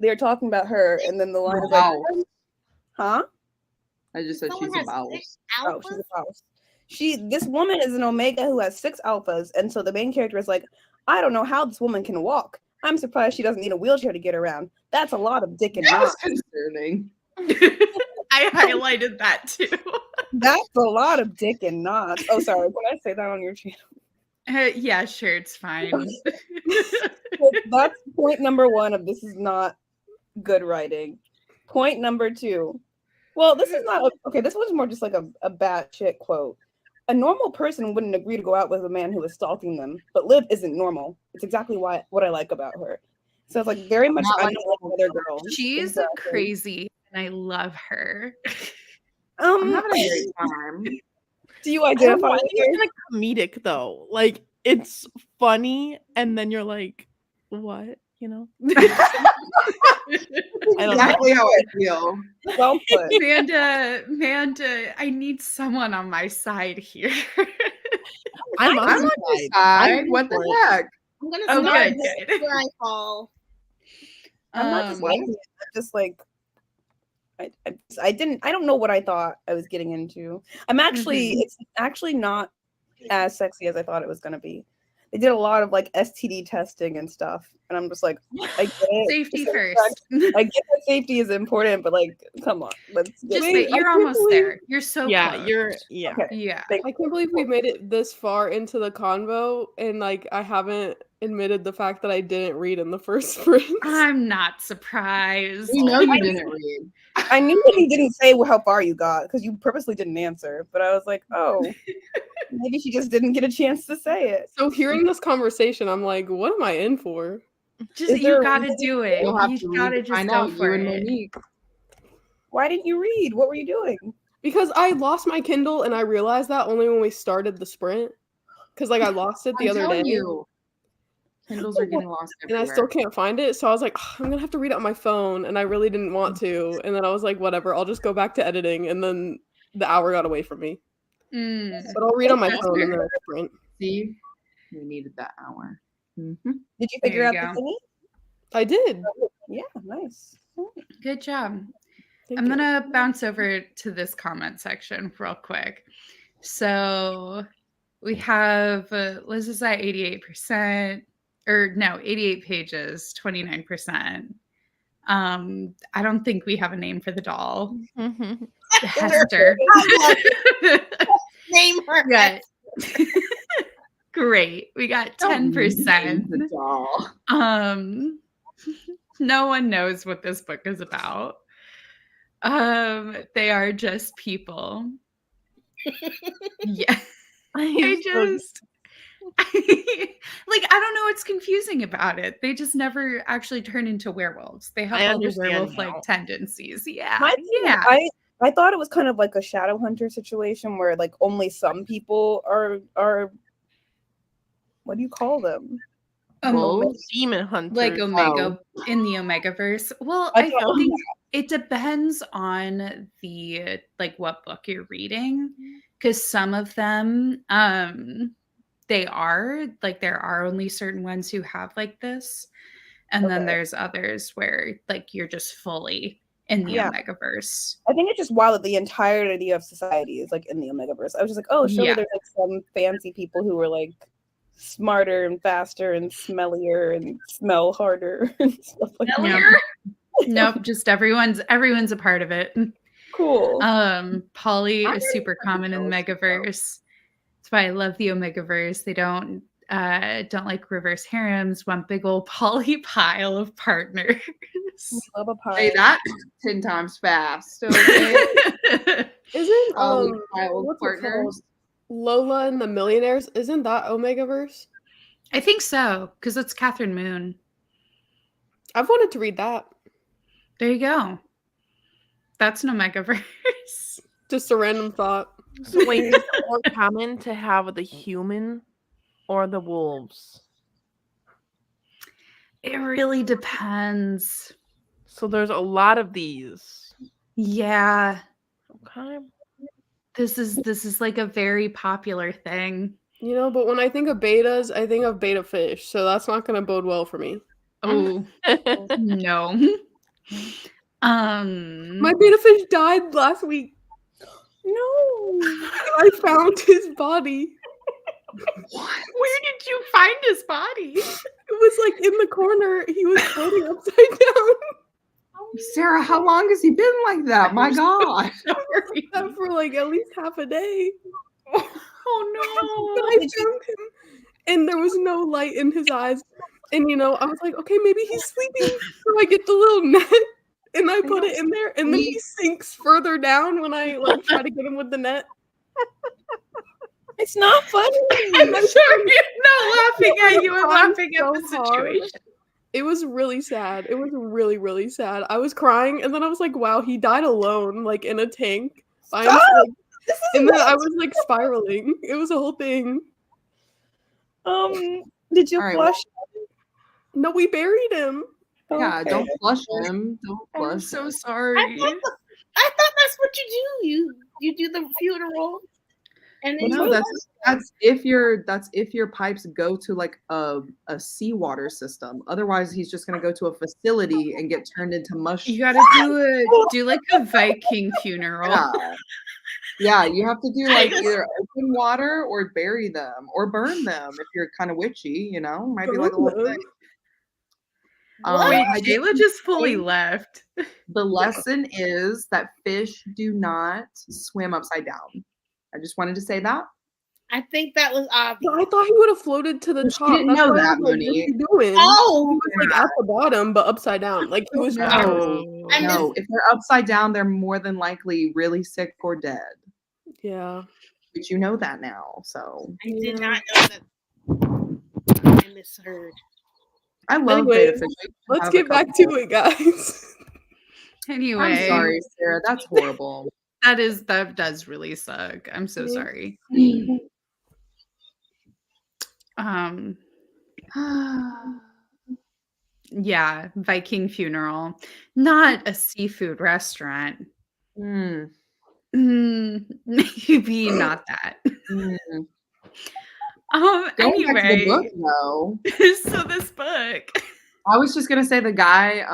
they're talking about her, and then the line is like, Wow. "Huh? I just said Someone she's a has bowel. 6 Oh, she's alphas? a mouse." This woman is an omega who has 6 alphas, and so the main character is like, "I don't know how this woman can walk. I'm surprised she doesn't need a wheelchair to get around. That's a lot of dick and That was nuts. concerning. I highlighted that too. That's a lot of dick and nuts." Oh, sorry. Can I say that on your channel? Yeah, sure, it's fine. That's point number 1 of this is not good writing. Point number 2. Well, this is not okay. This was more just like a bad shit quote. A normal person wouldn't agree to go out with a man who is stalking them, but Liv isn't normal. It's exactly what I like about her. So it's like very much Not I'm like not like other girls. She's Exactly. crazy, and I love her. I'm having a great time. Do you identify with her? It's like comedic though. Like it's funny, and then you're like, what? You know? I don't know. Exactly how I feel. Well put. Amanda, I need someone on my side here. I'm on I'm on your your side. side. What the heck? I'm gonna Oh, start good. where I fall. I'm not just liking it. I'm just like I don't know what I thought I was getting into. It's actually not as sexy as I thought it was gonna be. They did a lot of like STD testing and stuff, and I'm just like, I get it. Safety Just first. I get that safety is important, but like, come on, let's get Just Wait, that you're I can't almost believe- there. You're so Yeah, close. you're okay. Yeah. Thank I can't believe we made it this far into the convo, and like I haven't admitted the fact that I didn't read in the first sprint. I'm not surprised. We know you didn't read. I knew that you didn't say how far you got because you purposely didn't answer, but I was like, oh, maybe she just didn't get a chance to say it. So hearing this conversation, I'm like, what am I in for? Just Is there you a gotta reason do it. You'll have You to read gotta to just find go out. You for and it. Monique. Why didn't you read? What were you doing? Because I lost my Kindle, and I realized that only when we started the sprint. Because like I lost it the I'm other telling day, you, Kindles are getting lost and I everywhere. still can't find it. So I was like, I'm gonna have to read it on my phone, and I really didn't want to. And then I was like, whatever, I'll just go back to editing. And then the hour got away from me. But I'll read on my That's phone in fair. the sprint. See, we needed that hour. Did you There figure you out go. the thingy? I did. Yeah, nice. Good job. Thank I'm you. gonna bounce over to this comment section real quick. So we have Liz is at 88%, or no, 88 pages, 29%. I don't think we have a name for the doll. Hester. Name her. Yeah. Great. We got 10%. The doll. No one knows what this book is about. They are just people. Yeah. I just like, I don't know what's confusing about it. They just never actually turn into werewolves. They have I all the understand werewolf-like now. tendencies. Yeah. My thing is, Yeah. I thought it was kind of like a Shadowhunter situation where like only some people are what do you call them? Wolves? Demon hunter. Like Omega in the Omegaverse. Well, I I thought- think it depends on the like what book you're reading, because some of them they are like, there are only certain ones who have like this, and then Okay. there's others where like you're just fully in the Yeah. Omegaverse. I think it's just wild that the entirety of society is like in the Omegaverse. I was just like, oh, surely Yeah. there's like some fancy people who are like smarter and faster and smellier and smell harder and stuff like that. Nope, just everyone's a part of it. Cool. Poly I'm is super common in the Megaverse. That's why I love the Omegaverse. They don't like reverse harems, want big old poly pile of partners. Love a pie. Say that 10 times fast. Okay. Isn't Poly pile what's it partners. called? Lola and the Millionaires? Isn't that Omegaverse? I think so, because it's Catherine Moon. I've wanted to read that. There you go. That's an Omegaverse. Just a random thought. So wait, is it more common to have the human or the wolves? It really depends. So there's a lot of these. Yeah. Okay. This is like a very popular thing. You know, but when I think of betas, I think of beta fish, so that's not going to bode well for me. Oh, no. My beta fish died last week. No. I found his body. Where did you find his body? It was like in the corner. He was floating upside down. Sarah, how long has he been like that? My God. That for like at least half a day. Oh But I found him, and there was no light in his eyes. And you know, I was like, okay, maybe he's sleeping. So I get the little net, and I put it in there, and then he sinks further down when I like try to get him with the net. It's not funny. I'm not laughing at you. I'm laughing at the So hard. situation. It was really sad. It was really, really sad. I was crying, and then I was like, wow, he died alone, like in a tank. By himself. This is And then I was like spiraling. It was a whole thing. Did you All right, flush? No, we buried him. Yeah, Okay. don't flush him. Don't I'm flush so him. sorry. I thought that's what you do. You do the funeral. And then No, you that's if your pipes go to like a seawater system. Otherwise, he's just gonna go to a facility and get turned into mush. You gotta do like a Viking funeral. Yeah, you have to do like either open water or bury them or burn them if you're kind of witchy, you know. Might be like a little thing. Wait, I did Jayla just fully say left. the lesson is that fish do not swim upside down. I just wanted to say that. I think that was obvious. I thought he would have floated to the She top. didn't That's know why I that, was like, what's Monique. he doing? Oh, He was like at the bottom, but upside down. Like he was. No. And No, if they're upside down, they're more than likely really sick or dead. Yeah. But you know that now, so I did not know that. I misheard. I love Anyways, beta fish. Let's get back to it, guys. Anyway, I'm sorry, Sarah. That's horrible. that does really suck. I'm so sorry. Yeah, Viking funeral, not a seafood restaurant. Mm, Maybe not that. mm. Going back to the Anyway, book, though. so this book. I was just gonna say the guy,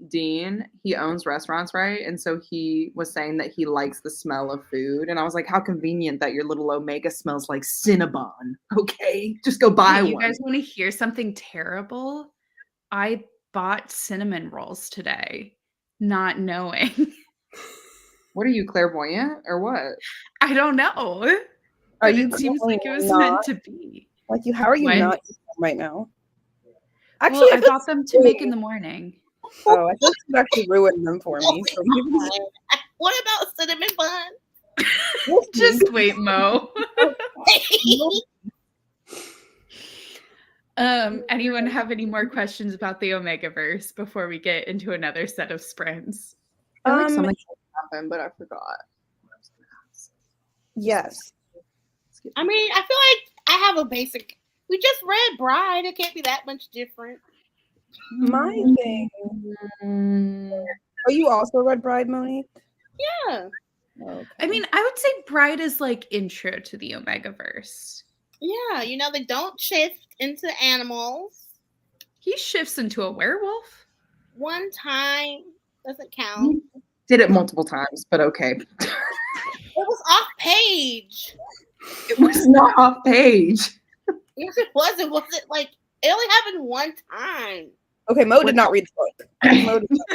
Dean, he owns restaurants, right? And so he was saying that he likes the smell of food. And I was like, how convenient that your little Omega smells like Cinnabon. Okay, just go buy You one. guys want to hear something terrible? I bought cinnamon rolls today, not knowing. What are you, clairvoyant or what? I don't know. Are But you it seems like it was not? meant to be. Like you, how are you What? not eating them right now? Actually, Actually, I bought them to make in the morning. Oh, I think you actually ruined them for me. So What about cinnamon bun? Just wait, Mo. Anyone have any more questions about the Omegaverse before we get into another set of sprints? I feel like something happened, but I forgot. yes. I mean, I feel like I have a basic. We just read Bride. It can't be that much different. My thing. Oh, you also read Bride, Monique? Yeah. Okay. I mean, I would say Bride is like intro to the Omegaverse. Yeah, you know, they don't shift into animals. He shifts into a werewolf. One time doesn't count. Did it multiple times, but okay. It was off page. It was not off page. Yes, it was. It wasn't like it only happened one time. Okay, Mo did not read the book. Mo did not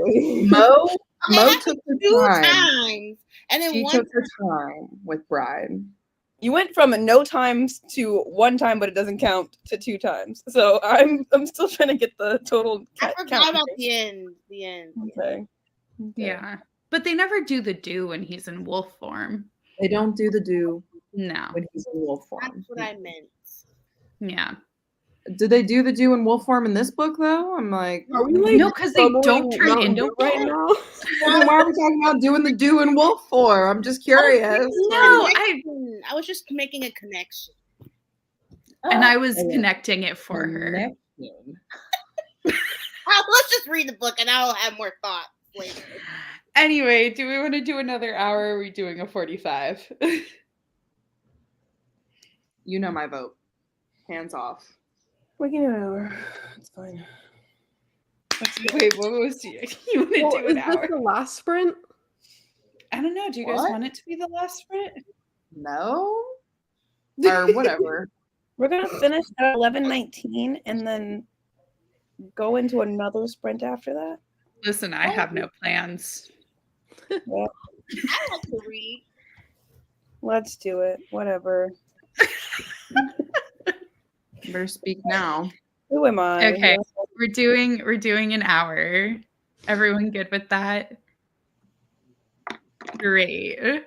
read the book. Mo took her Two time. times, and then She one. took her time with Bride. You went from no times to one time, but it doesn't count to two times. So I'm still trying to get the total I forgot count. about the end. The end. Okay. Yeah. But they never do the do when he's in wolf form. They don't do the do No. when he's in wolf form. That's what I meant. Yeah. Did they do the do in wolf form in this book though? I'm like, Are we like No, because they don't turn Mountain into Dew right now? then why are we talking about doing the do in wolf form? I'm just curious. No, I was just making a connection. and I was connecting it for her. Connection. Let's just read the book, and I'll have more thoughts later. Anyway, do we want to do another hour? Or are we doing a 45? You know my vote. Hands off. We can do an hour. It's fine. Wait, what was you want to Well, do is an this hour? the last sprint? I don't know. Do you guys What? want it to be the last sprint? No? Or whatever. We're gonna finish at 11:19 and then go into another sprint after that. Listen, I have no plans. I like to read. Let's do it. Whatever. Better speak now. Who am I? Okay, we're doing an hour. Everyone good with that? Great.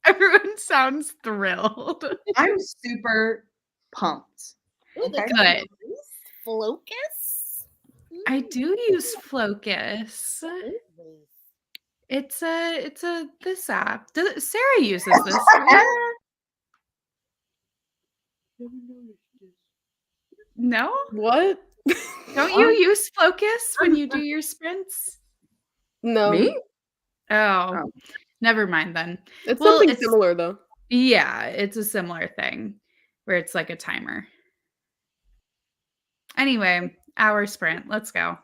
Everyone sounds thrilled. I'm super pumped. Ooh, the Okay. Good. Flocus. I do use Flocus. It's a this app. Sarah uses this. Right? No? What? Don't you use Flocus when you do your sprints? No. Me? Oh. Never mind then. It's Well, something it's similar though. yeah, it's a similar thing where it's like a timer. Anyway, our sprint. Let's go.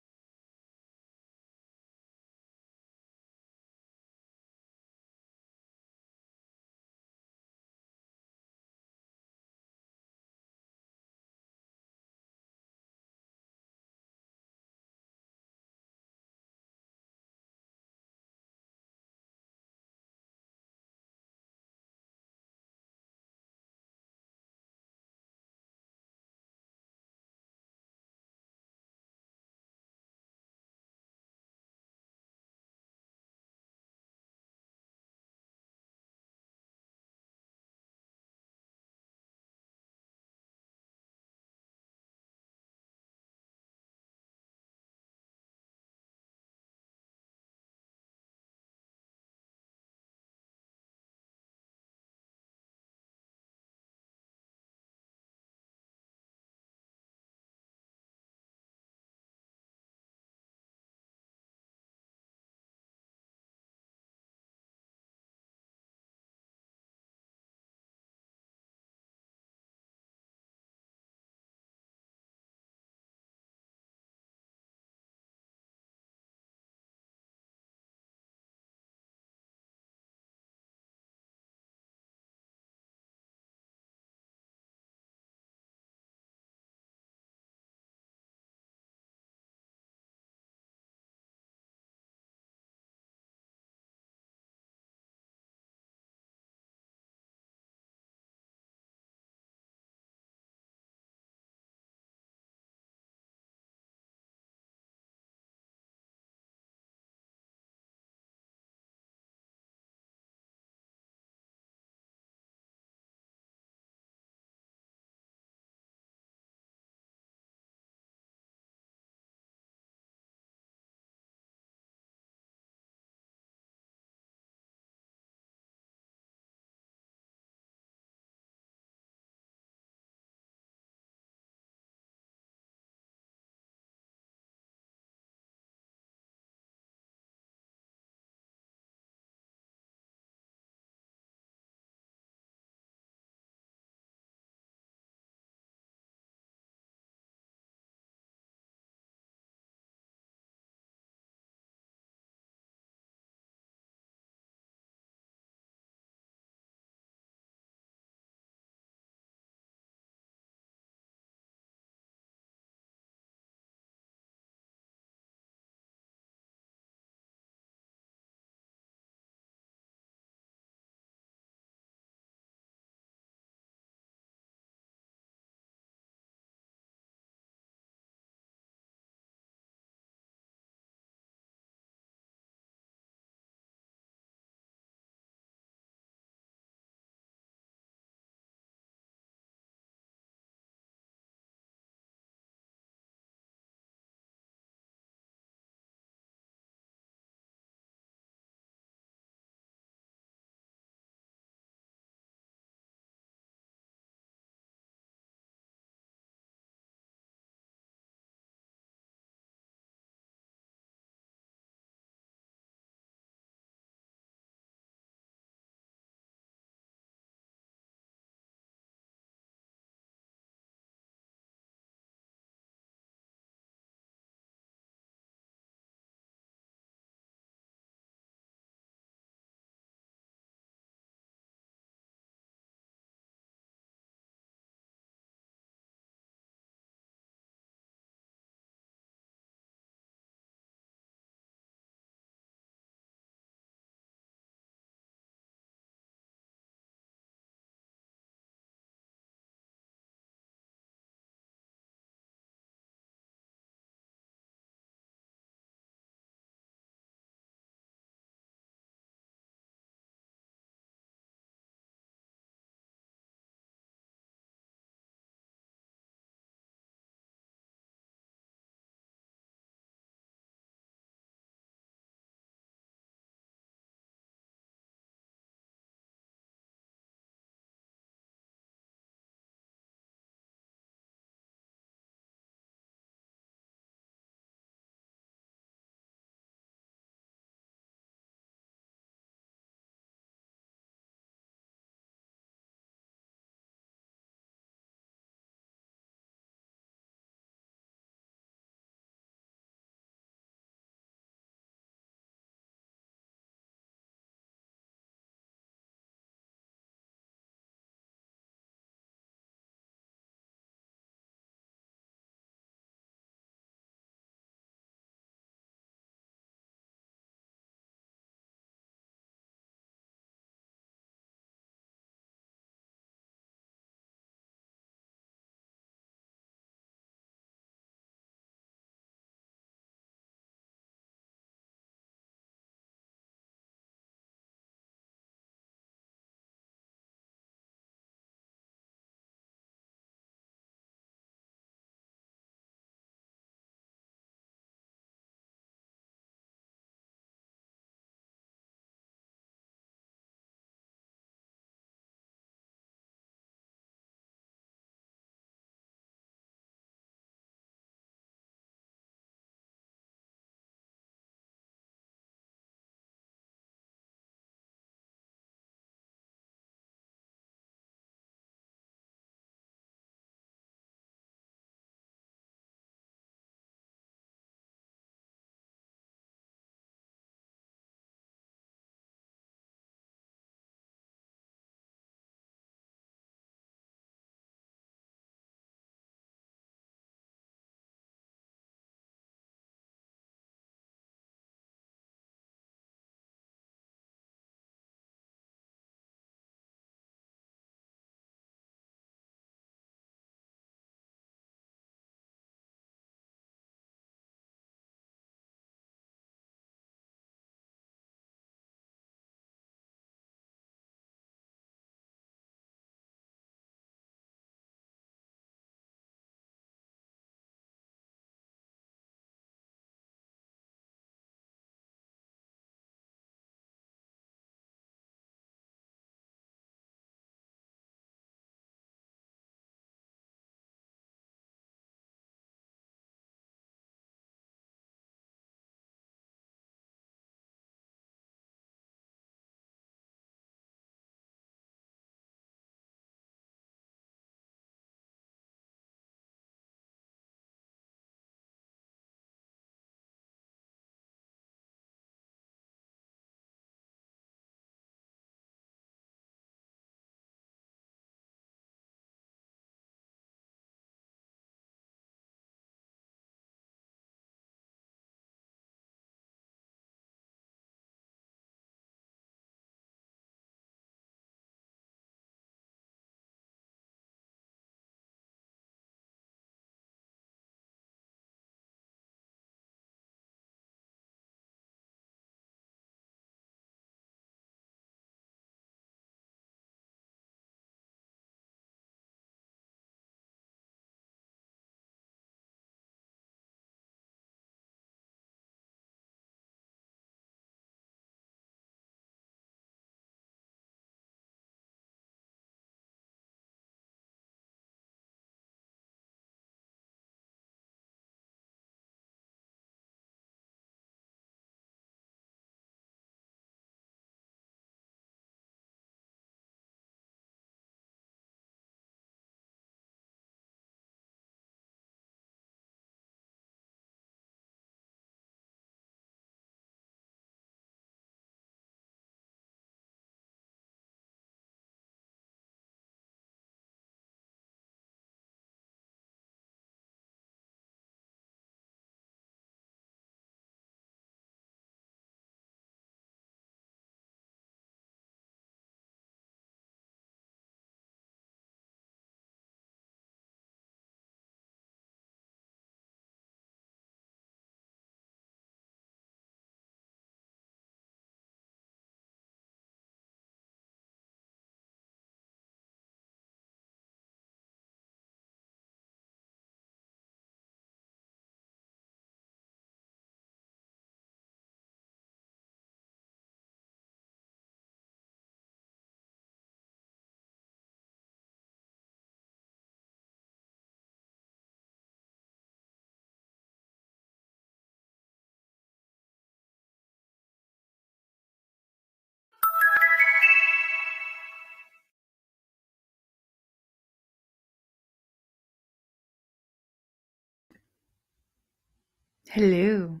Hello.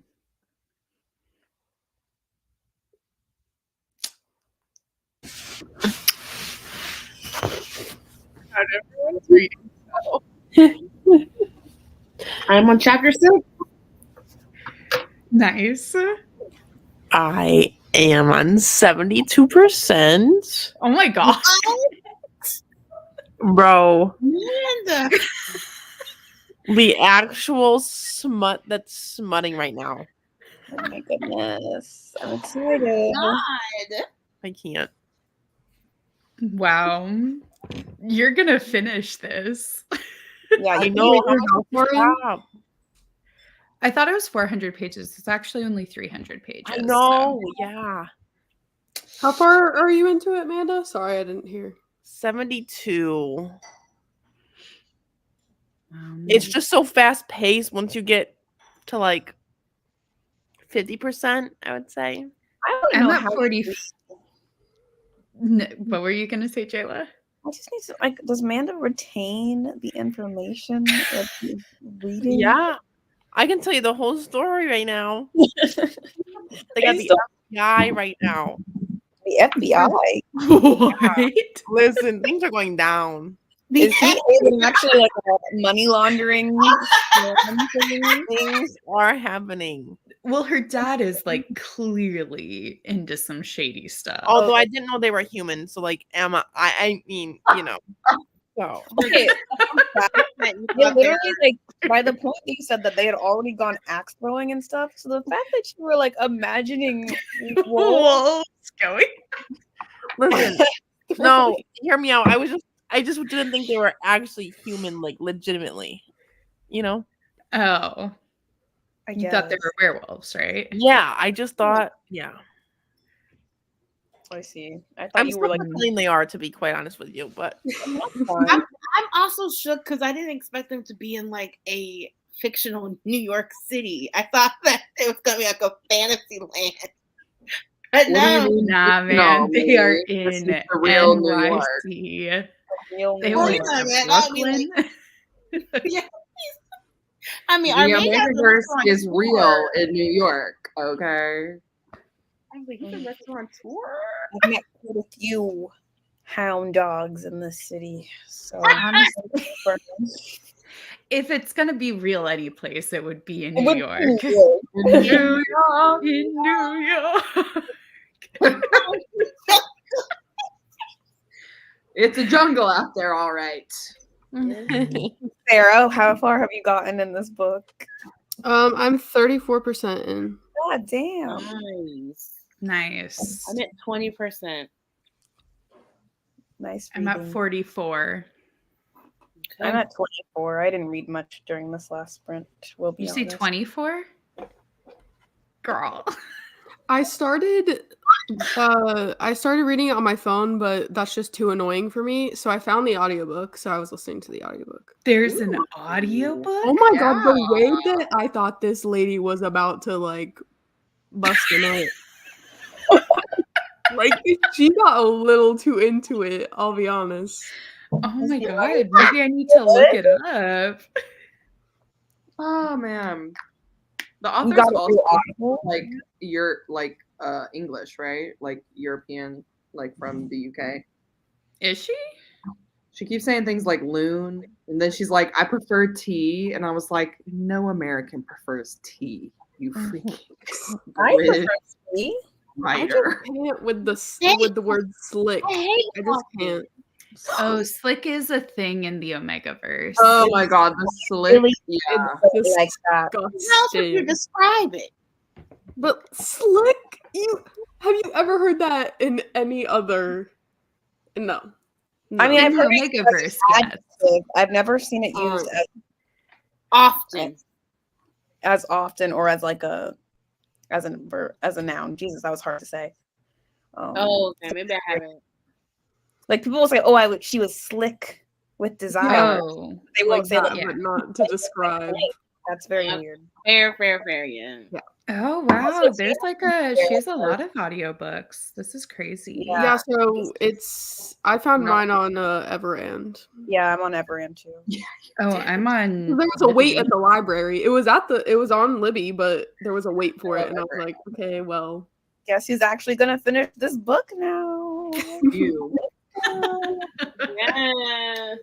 Everyone's reading. I'm on chapter 6. Nice. I am on 72%. Oh my god. Bro, Amanda. the actual smut that's smutting right now. Oh my goodness. I'm excited. God. I can't. Wow. You're gonna finish this. Yeah, I you know. know. Stop. I thought it was 400 pages. It's actually only 300 pages. I know. Yeah. How far are you into it, Amanda? Sorry, I didn't hear. 72. It's just so fast paced once you get to like 50%, I would say. I don't I'm know at how 40. What were you gonna say, Jayla? I just need to like. Does Amanda retain the information that she's reading? Yeah. I can tell you the whole story right now. They got the So- FBI right now. The FBI. What? Listen, things are going down. Is he actually like a money laundering? Things are happening. Well, her dad is like clearly into some shady stuff. Although I didn't know they were human, so like Emma, I mean, you know. So Okay. Yeah, literally, like by the point that you said that they had already gone axe throwing and stuff. So the fact that you were like imagining wolves Wolves going. listen, no, hear me out. I just didn't think they were actually human, like legitimately. You know? Oh, I you thought they guess. were werewolves, right? Yeah, I just thought, yeah. I see. I thought I'm you were still like, pretending they are, to be quite honest with you, but I'm also shook because I didn't expect them to be in like a fictional New York City. I thought that it was gonna be like a fantasy land. But What do you no, mean? Nah, man, No, they are baby. This in is the real New York. NYC. real They New Oh, went York. yeah, to man, that'd be Brooklyn. yeah. I mean, The our main has a Omegaverse restaurant is tour. real in New York, okay? I was like, he's a restaurant tour. I've met quite a few hound dogs in this city. So Honestly, if it's gonna be real any place, it would be in It New would York. be real. In New York. In New York. It's a jungle out there, all right. Sarah, how far have you gotten in this book? I'm 34% in. God damn. Nice. Nice. I'm at 20%. Nice I'm reading. at 44. I'm at 24. I didn't read much during this last sprint. We'll be You say honest. 24? Girl. I started reading it on my phone, but that's just too annoying for me. So I found the audiobook, so I was listening to the audiobook. There's an audiobook? Oh my god, the way that I thought this lady was about to like bust a nut. Like she got a little too into it, I'll be honest. Oh my god. Maybe I need to look it up. Oh man. The You author's got it also through Audible? like you're like English, right? Like European, like from the UK. Is she? She keeps saying things like loon, and then she's like, I prefer tea. And I was like, no American prefers tea, you freaking I grid prefer tea. I just writer. can't with the word slick. I hate I just can't. Oh, slick is a thing in the Omegaverse. Oh my god, the slick. Really? Yeah. It's like that. How else would you Disgusting. describe it? But slick, have you ever heard that in any other? No. I mean, In I've the heard it Omegaverse, as yes. adjective. I've never seen it used Often. as often or as like as a noun. Jesus, that was hard to say. Oh, okay. Maybe I haven't. Like people will say, "Oh, she was slick with desire." Oh, They like won't say that, like, yeah. but not to describe. That's very weird. Fair, yeah. Oh wow, there's like she has a lot of audiobooks. This is crazy. Yeah, so I found mine on Everand. Yeah, I'm on Everand too. Oh, I'm on. There was a wait at the library. It was on Libby, but there was a wait for it, and I was like, okay, well. Guess who's actually gonna finish this book now? You. Yeah.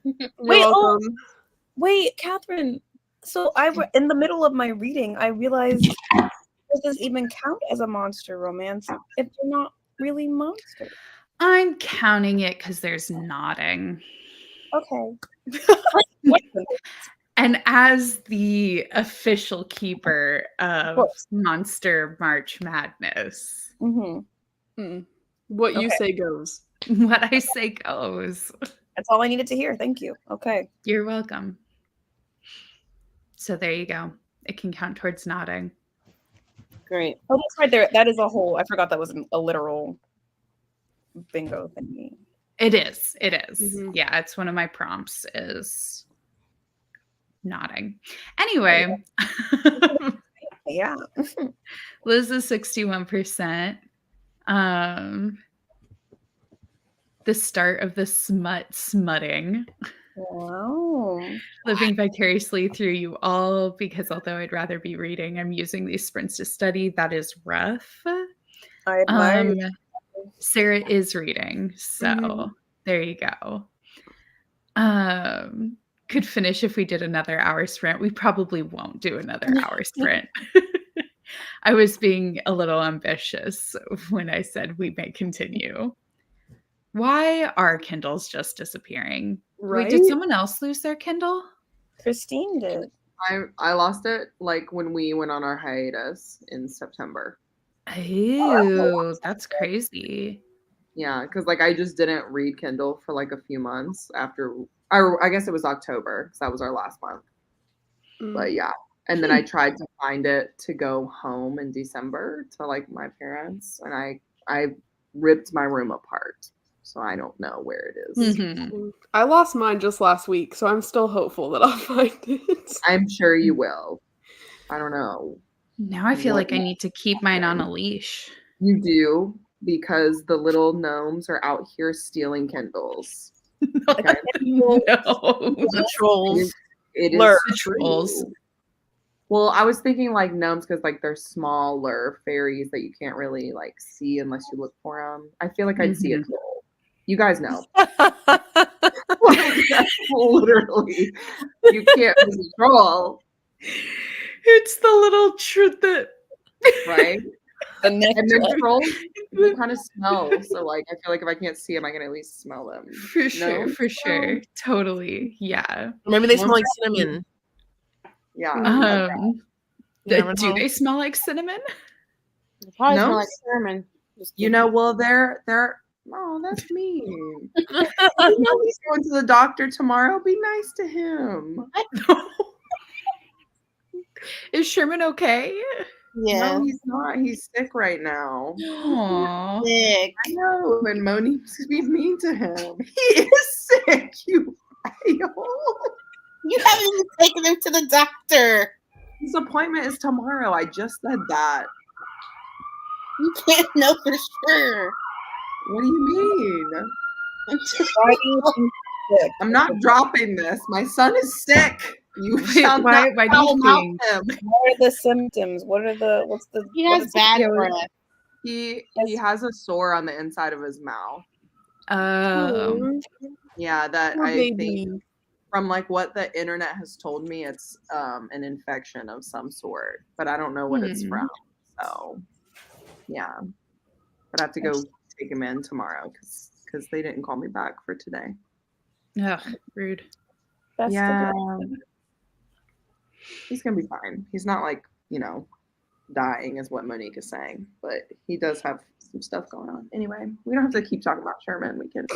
Wait, Catherine. So in the middle of my reading, I realized does this even count as a monster romance if they're not really monsters? I'm counting it because there's nodding. Okay. And as the official keeper of Monster March Madness, What you say goes. What I say goes. That's all I needed to hear. Thank you. Okay. You're welcome. So there you go. It can count towards nodding. Great. Oh, that's right there. That is a whole. I forgot that was a literal bingo thingy. It is. It is. Mm-hmm. Yeah, it's one of my prompts is nodding. Anyway. Yeah. Liz is 61%. The start of the smutting. Wow. Living vicariously through you all, because although I'd rather be reading, I'm using these sprints to study. That is rough. I admire you. Sarah is reading, so there you go. Could finish if we did another hour sprint. We probably won't do another hour sprint. I was being a little ambitious when I said we may continue. Why are Kindles just disappearing? Right? Wait, did someone else lose their Kindle? Christine did. I lost it like when we went on our hiatus in September. Oh, that's crazy. Yeah, because like I just didn't read Kindle for like a few months after. I guess it was October because that was our last month. But yeah, and then I tried to find it to go home in December to like my parents, and I ripped my room apart. So I don't know where it is. Mm-hmm. I lost mine just last week, so I'm still hopeful that I'll find it. I'm sure you will. I don't know. Now I feel like I need to keep mine on a leash. You do, because the little gnomes are out here stealing Kindles. Okay? No. The trolls. It is The trolls. true. Well, I was thinking like gnomes because like they're smaller fairies that you can't really like see unless you look for them. I feel like I'd see a troll. You guys know. Literally, you can't miss a troll. It's the little Right? The next And then trolls, they kind of smell. So like, I feel like if I can't see them, I can at least smell them. For sure. Totally. Yeah. Maybe they smell like cinnamon. Yeah. Do they smell like cinnamon? It probably No. smell like cinnamon. You know, well, they're. Oh, that's mean. You know, he's going to the doctor tomorrow. Be nice to him. Is Sherman okay? Yeah. No, he's not. He's sick right now. Aww. Sick. I know, and Moni used to be mean to him. He is sick, you a-hole. You haven't even taken him to the doctor. His appointment is tomorrow. I just said that. You can't know for sure. What do you mean? Why do you think sick? I'm not dropping this. My son is sick. You shall why not do you foul think? mouth him. What are the symptoms? He has bad breath. He has a sore on the inside of his mouth. Yeah, that Poor I baby. think from like what the internet has told me, it's an infection of some sort, but I don't know what it's from. So yeah, but I have to go take him in tomorrow because they didn't call me back for today. Ugh, rude. Best Yeah, of luck. he's gonna be fine. He's not like, dying is what Monique is saying, but he does have some stuff going on. Anyway, we don't have to keep talking about Sherman. We can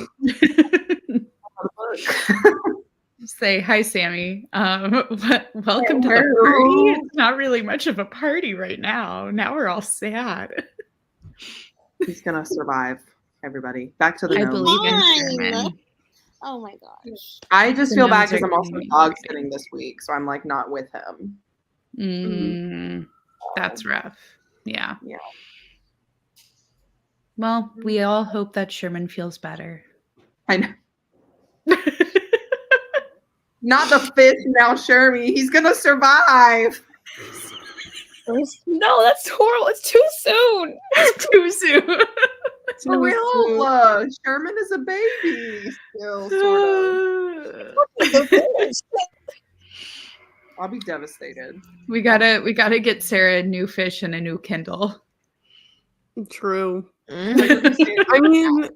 Say hi, Sammy. Welcome to the party. It's not really much of a party right now. Now we're all sad. He's gonna survive. Everybody, back to the I gnomes. believe in Fine. Sherman. Oh my gosh. I just The feel bad gnomes because are I'm also getting dog me. sitting this week, so I'm like not with him. That's rough. Yeah. Yeah. Well, we all hope that Sherman feels better. I know. Not the fish now, Shermie. He's gonna survive. No, that's horrible. It's too soon. Too soon. For real, Sherman is a baby still, sort of. I'll be devastated. We gotta get Sarah a new fish and a new Kindle. True. I mean,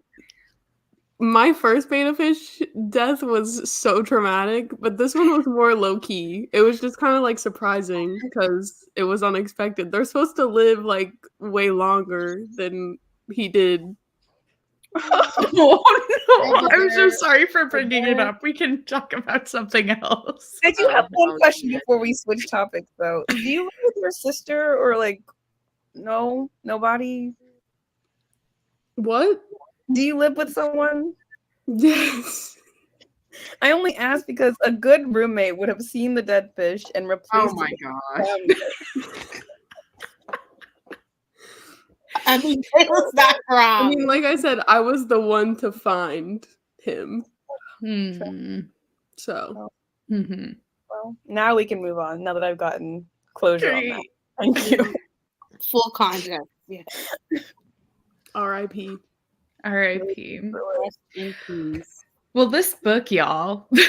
my first beta fish death was so traumatic, but this one was more low key. It was just kind of like surprising because it was unexpected. They're supposed to live like way longer than he did. Oh no! I'm so sorry for bringing it up. We can talk about something else. I do have one question before we switch topics, though. Do you live with your sister or like no? Nobody? What? Do you live with someone? Yes. I only asked because a good roommate would have seen the dead fish and replaced Oh my it. gosh. I mean, it was not wrong. I mean, like I said, I was the one to find him. So. Well, now we can move on. Now that I've gotten closure on that. Thank you. Full context. Yeah. R.I.P. R.I.P. Rest in peace. Well, this book, y'all. Yeah.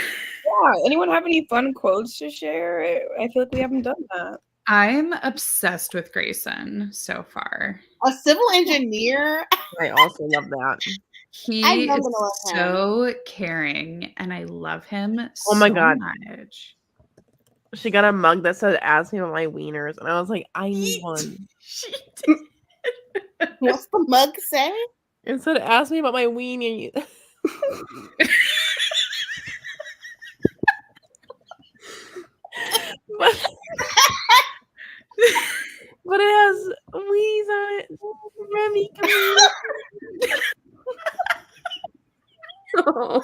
Anyone have any fun quotes to share? I feel like we haven't done that. I'm obsessed with Grayson so far. A civil engineer. I also love that. He I is love him. so caring, and I love him Oh my so God. much. She got a mug that said, "Ask me about my wieners," and I was like, "I need one." She did. What's the mug say? It said, "Ask me about my weenie." But it has wheeze on it. Remy, come here. Oh.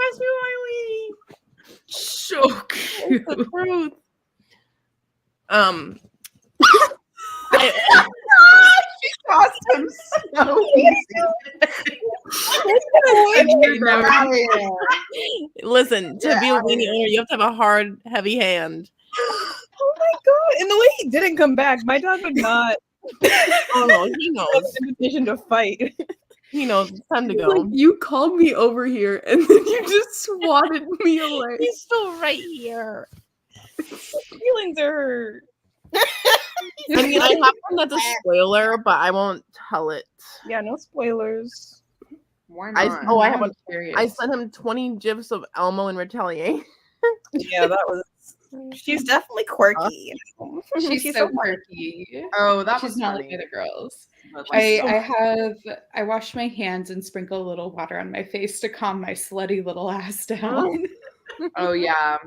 Ask me my weenie. So cute. It's the truth. She crossed him so easy. Listen, to be a weenie owner, you have to have a hard, heavy hand. Oh my god! And the way he didn't come back, my dog would not. Oh no, he have knows. an invitation to fight. He knows it's time to go. Like, you called me over here and then you just swatted me away. He's still right here. Feelings are hurt. I mean, I have one that's a spoiler, but I won't tell it. Yeah, no spoilers. Why I not? have I'm a. curious. I sent him 20 gifs of Elmo in retaliation. Yeah, that was. She's definitely quirky. She's so quirky. Oh, that She's was not funny. like other girls. But, like, I wash my hands and sprinkle a little water on my face to calm my slutty little ass down. oh yeah.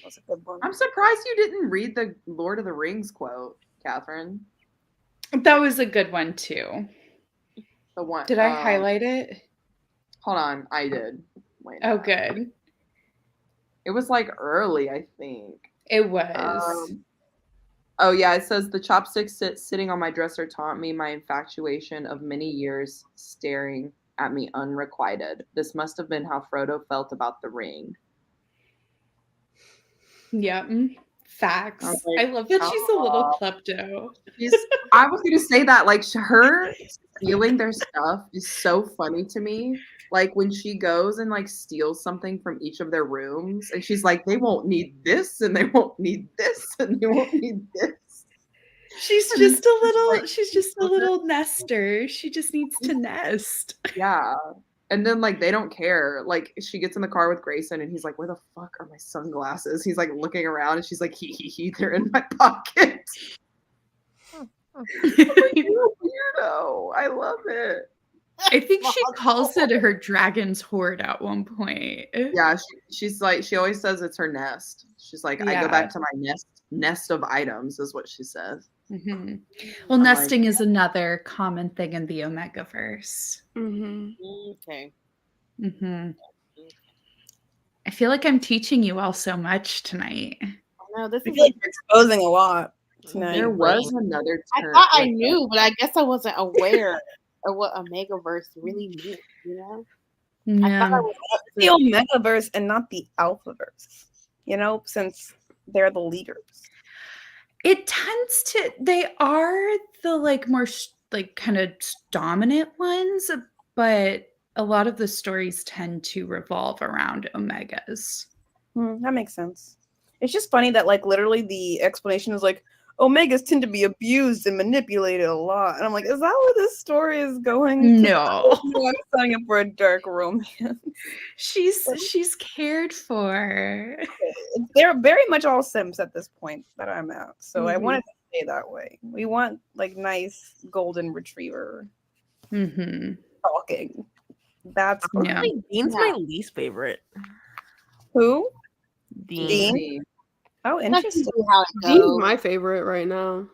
That's a good one. I'm surprised you didn't read the Lord of the Rings quote, Catherine. That was a good one too. The one. Did I highlight it? Hold on, I did. Wait. Oh, good. It was like early, I think. It was. Oh yeah, it says the chopsticks sitting on my dresser taunt me my infatuation of many years staring at me unrequited. This must have been how Frodo felt about the ring. Yep. Facts. Like, I love that she's a little klepto. I was going to say that, like, her stealing their stuff is so funny to me. Like, when she goes and, like, steals something from each of their rooms, and she's like, they won't need this, and they won't need this, and they won't need this. She's just a little nester. She just needs to nest. Yeah. And then, like, they don't care. Like, she gets in the car with Grayson, and he's like, where the fuck are my sunglasses? He's, like, looking around, and she's like, hee, they're in my pocket. You're a weirdo. I love it. I think she calls it her dragon's hoard at one point. Yeah, she's like, she always says it's her nest. She's like, I go back to my nest of items, is what she says. Mm-hmm. Well, nesting is another common thing in the Omegaverse. Mm-hmm. Okay. Mm-hmm. I feel like I'm teaching you all so much tonight. No, this I is feel like you're exposing a lot tonight. There was another I term. thought I knew, but I guess I wasn't aware of what Omegaverse really meant, you know? I thought I Yeah. was up the to Omegaverse and not the Alphaverse, you know, since they're the leaders. It tends to, they are the like more like kind of dominant ones, but a lot of the stories tend to revolve around Omegas. That makes sense. It's just funny that like literally the explanation is like Omegas tend to be abused and manipulated a lot, and I'm like, is that where this story is going? No. I'm signing up for a dark romance. She's cared for. They're very much all Sims at this point that I'm at, so I Mhm. want it to stay that way. We want like nice golden retriever Mm-hmm. talking. That's Yeah. Honestly, Dean's Yeah. my least favorite. who? Dean. Dean? Oh, Let's interesting. see how it Dean's goes. my favorite right now.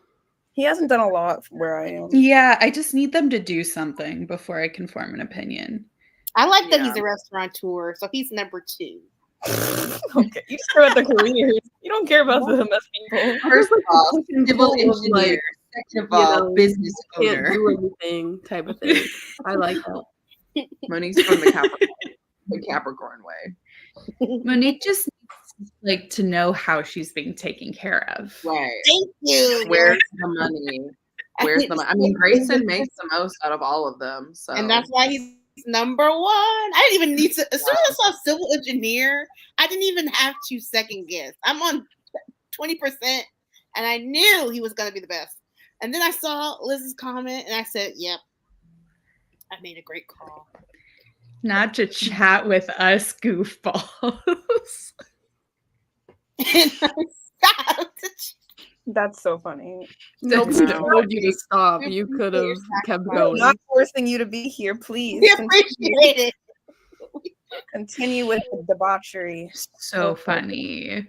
He hasn't done a lot where I am. Yeah, I just need them to do something before I can form an opinion. I like that Yeah. he's a restaurateur, so he's number 2. Okay, you just care about the careers. You don't care about the MS people. First of all, Push and civil pull of, engineer. like, Second of you all, know, business Can't owner. do anything type of thing. I like that. Monique's from the Capricorn way. Monique just needs like to know how she's being taken care of. Right. Thank you. Where's the money? Where's the money? I mean, Grayson makes the most out of all of them. So And that's why he's number 1. I didn't even need to. As soon as I saw civil engineer, I didn't even have to second guess. I'm on 20%, and I knew he was going to be the best. And then I saw Liz's comment, and I said, "Yep, I made a great call." Not to chat with us goofballs. And I stopped. That's so funny. Nobody No. told you to stop. We You appreciate could your have kept sacrifice. going. Not forcing you to be here, please. We appreciate it. Continue with the debauchery. So funny.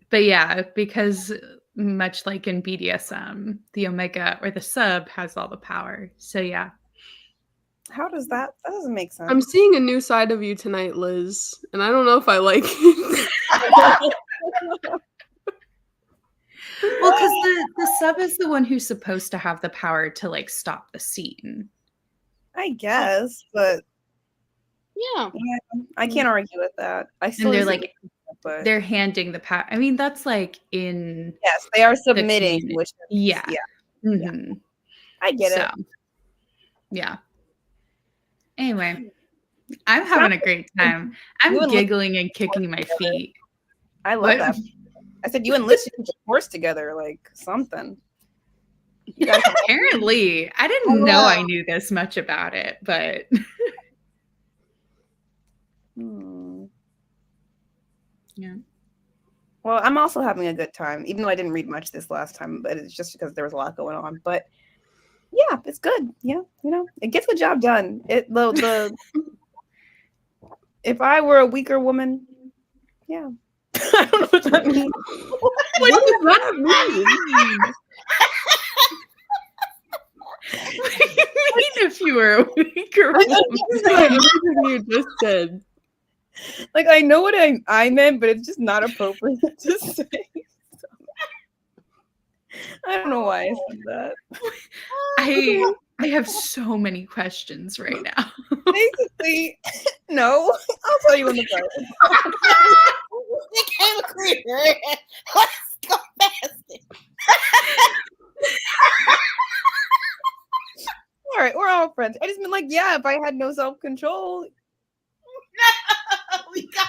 But yeah, because much like in BDSM, the Omega or the sub has all the power. So yeah. How does that? That doesn't make sense. I'm seeing a new side of you tonight, Liz, and I don't know if I like it. Well, because the sub is the one who's supposed to have the power to like stop the scene. I guess, but Yeah. I can't argue with that. I still And they're use it, like but they're handing the power. I mean, that's like in yes, they are submitting. community. Which yeah. yeah, Mhm. I get So, it. yeah. Anyway, I'm having a great time. I'm You and Liz- giggling and kicking my feet. I love What? that. I said you and Liz should divorce together, like something. You guys have- Apparently, I didn't know I knew this much about it, but yeah. Well, I'm also having a good time, even though I didn't read much this last time, but it's just because there was a lot going on. But yeah, it's good. Yeah, you know, it gets the job done. The if I were a weaker woman, yeah. I don't know what that means. What does that mean? What do you mean if you were a weaker woman? Everything you just said. Like I know what I meant, but it's just not appropriate to say. So, I don't know why I said that. I have so many questions right now. Basically, no. I'll tell you when the price. It came clear. Let's go fast. All right, we're all friends. I just mean like, yeah, if I had no self-control, We got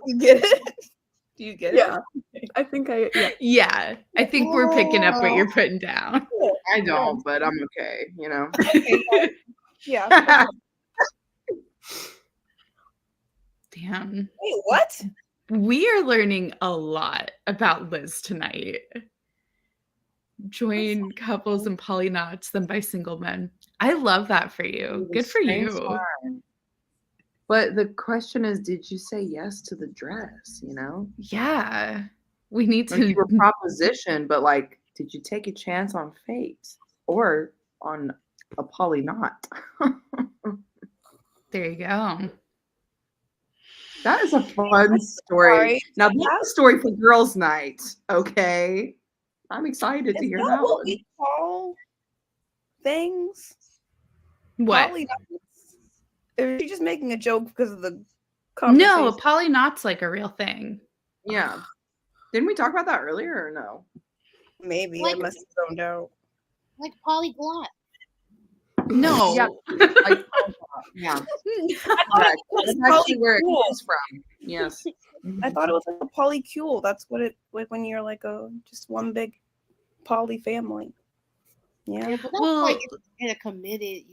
you get it? Do you get it? Yeah. I think yeah. Yeah, I think we're picking up what you're putting down. I don't, but I'm okay. You know. Okay, yeah. Damn. Wait, what? We are learning a lot about Liz tonight. Join couples and polynauts, then by single men. I love that for you. Good for Thanks, you. Mar. But the question is, did you say yes to the dress? You know, Yeah. We need like you to were propositioned, but like, did you take a chance on fate or on a polynaught? there you go. That is a fun story. Sorry. Now that's a story for girls' night. Okay, I'm excited to Is hear that that what one. we call things? What? Polyknots? Or is she just making a joke because of the No, conversation? polyknot's like a real thing. Yeah, didn't we talk about that earlier or no? Maybe Like- I must have zoned out. Like polyglot. No. Yeah. Like, yeah, correct. That's actually where it polycool. comes from. Yes. I thought it was like a polycule. That's what it like when you're like a just one big poly family. Yeah. But that's Well- like in a committed,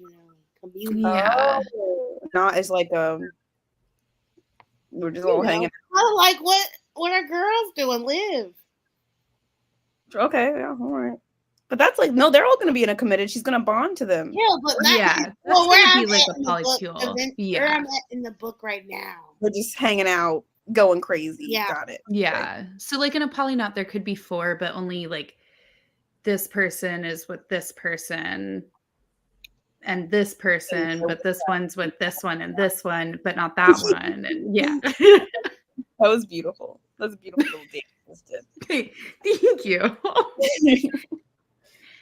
community. Yeah. Oh, not as like we're just all hanging. Kind of like what our girls do and live. Okay, yeah, all right. But that's like no, they're all gonna be in a committed. She's gonna bond to them. Yeah, but not Yeah, that's well, where gonna be I'm like at a in the book, polycule. where Yeah. I'm at in the book right now. We're just hanging out, going crazy. Yeah. Got it. Yeah. So like in a polyknot, there could be 4, but only like this person is with this person and this person, but this one's with this one and this one, but not that one. And yeah. That was beautiful. That was a beautiful little date. Thank you.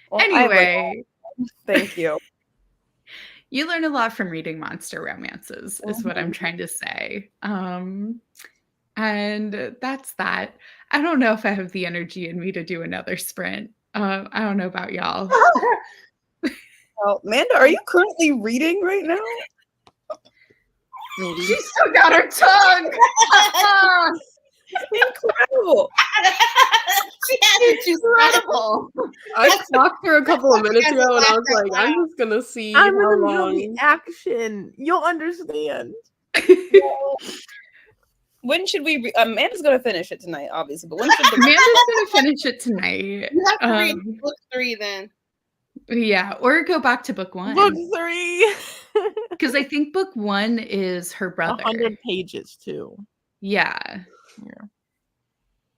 Well, I have, like, Anyway, thank you. you learn a lot from reading monster romances, is what I'm trying to say. And that's that. I don't know if I have the energy in me to do another sprint. I don't know about y'all. Well, Amanda, are you currently reading right now? She still got her tongue. Incredible. She had to choose Incredible. I talked her a couple of minutes ago, and I was like, I'm just gonna see I'm how in the middle of the long. action. You'll understand. When should we? Amanda's gonna finish it tonight, obviously. But when should the Amanda's gonna finish it tonight. You have to read Um, book 3 then. Yeah, or go back to book 1. Book 3. Because I think book 1 is her brother. 100 pages too. Yeah.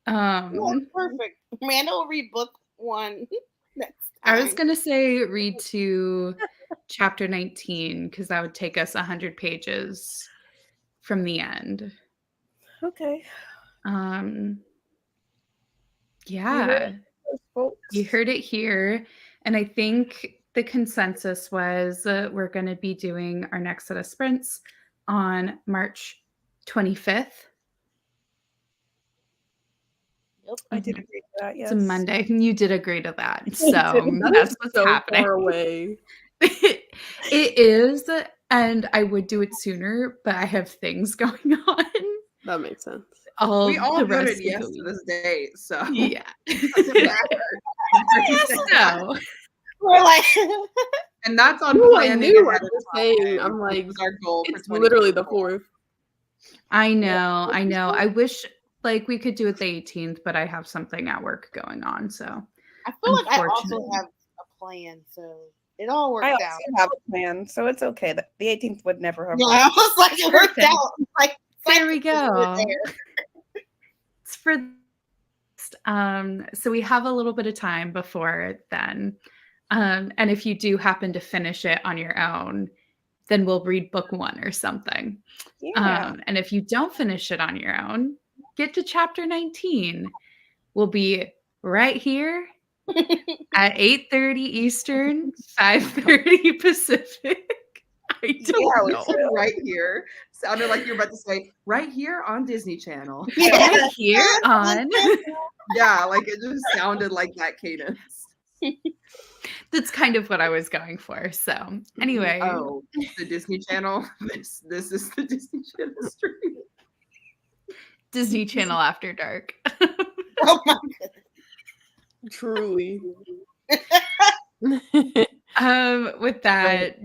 That's perfect. Amanda will read book 1 next time. I was gonna say read to chapter 19 because that would take us 100 pages from the end. Okay. Yeah, Folks. you heard it here, and I think the consensus was we're going to be doing our next set of sprints on March 25th. I did agree to that. Yes. It's a Monday. You did agree to that, so That that's is what's so happening. far away. It is, and I would do it sooner, but I have things going on. That makes sense. We all the rest voted of yes the to week. this date, so Yeah. doesn't matter. So, We're like, And that's on Ooh, I planning knew. ahead I'm of just time. saying. I'm like, That was our goal for it's literally the 2024. 4th. I know. I wish like we could do it the 18th, but I have something at work going on. So I feel like I also Unfortunately. have a plan, so it all worked I out. also have a plan, so it's okay. The 18th would never have. Yeah, I was like, it worked Perfect. out. Like, there we psychically we were go. there. It's for so we have a little bit of time before then. And if you do happen to finish it on your own, then we'll read book 1 or something. Yeah. And if you don't finish it on your own, get to chapter 19. We'll be right here at 8:30 Eastern, 5:30 Pacific. I don't know. Right here. Sounded like you're about to say, right here on Disney Channel. Right here on. Yeah, like it just sounded like that cadence. That's kind of what I was going for. So anyway, Oh, the Disney Channel. This is the Disney Channel stream. Disney Channel After Dark. Oh my Truly. With that,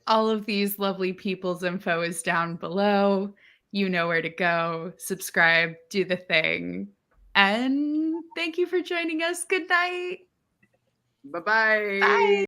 all of these lovely people's info is down below. You know where to go. Subscribe, do the thing. And thank you for joining us. Good night. Bye-bye. Bye.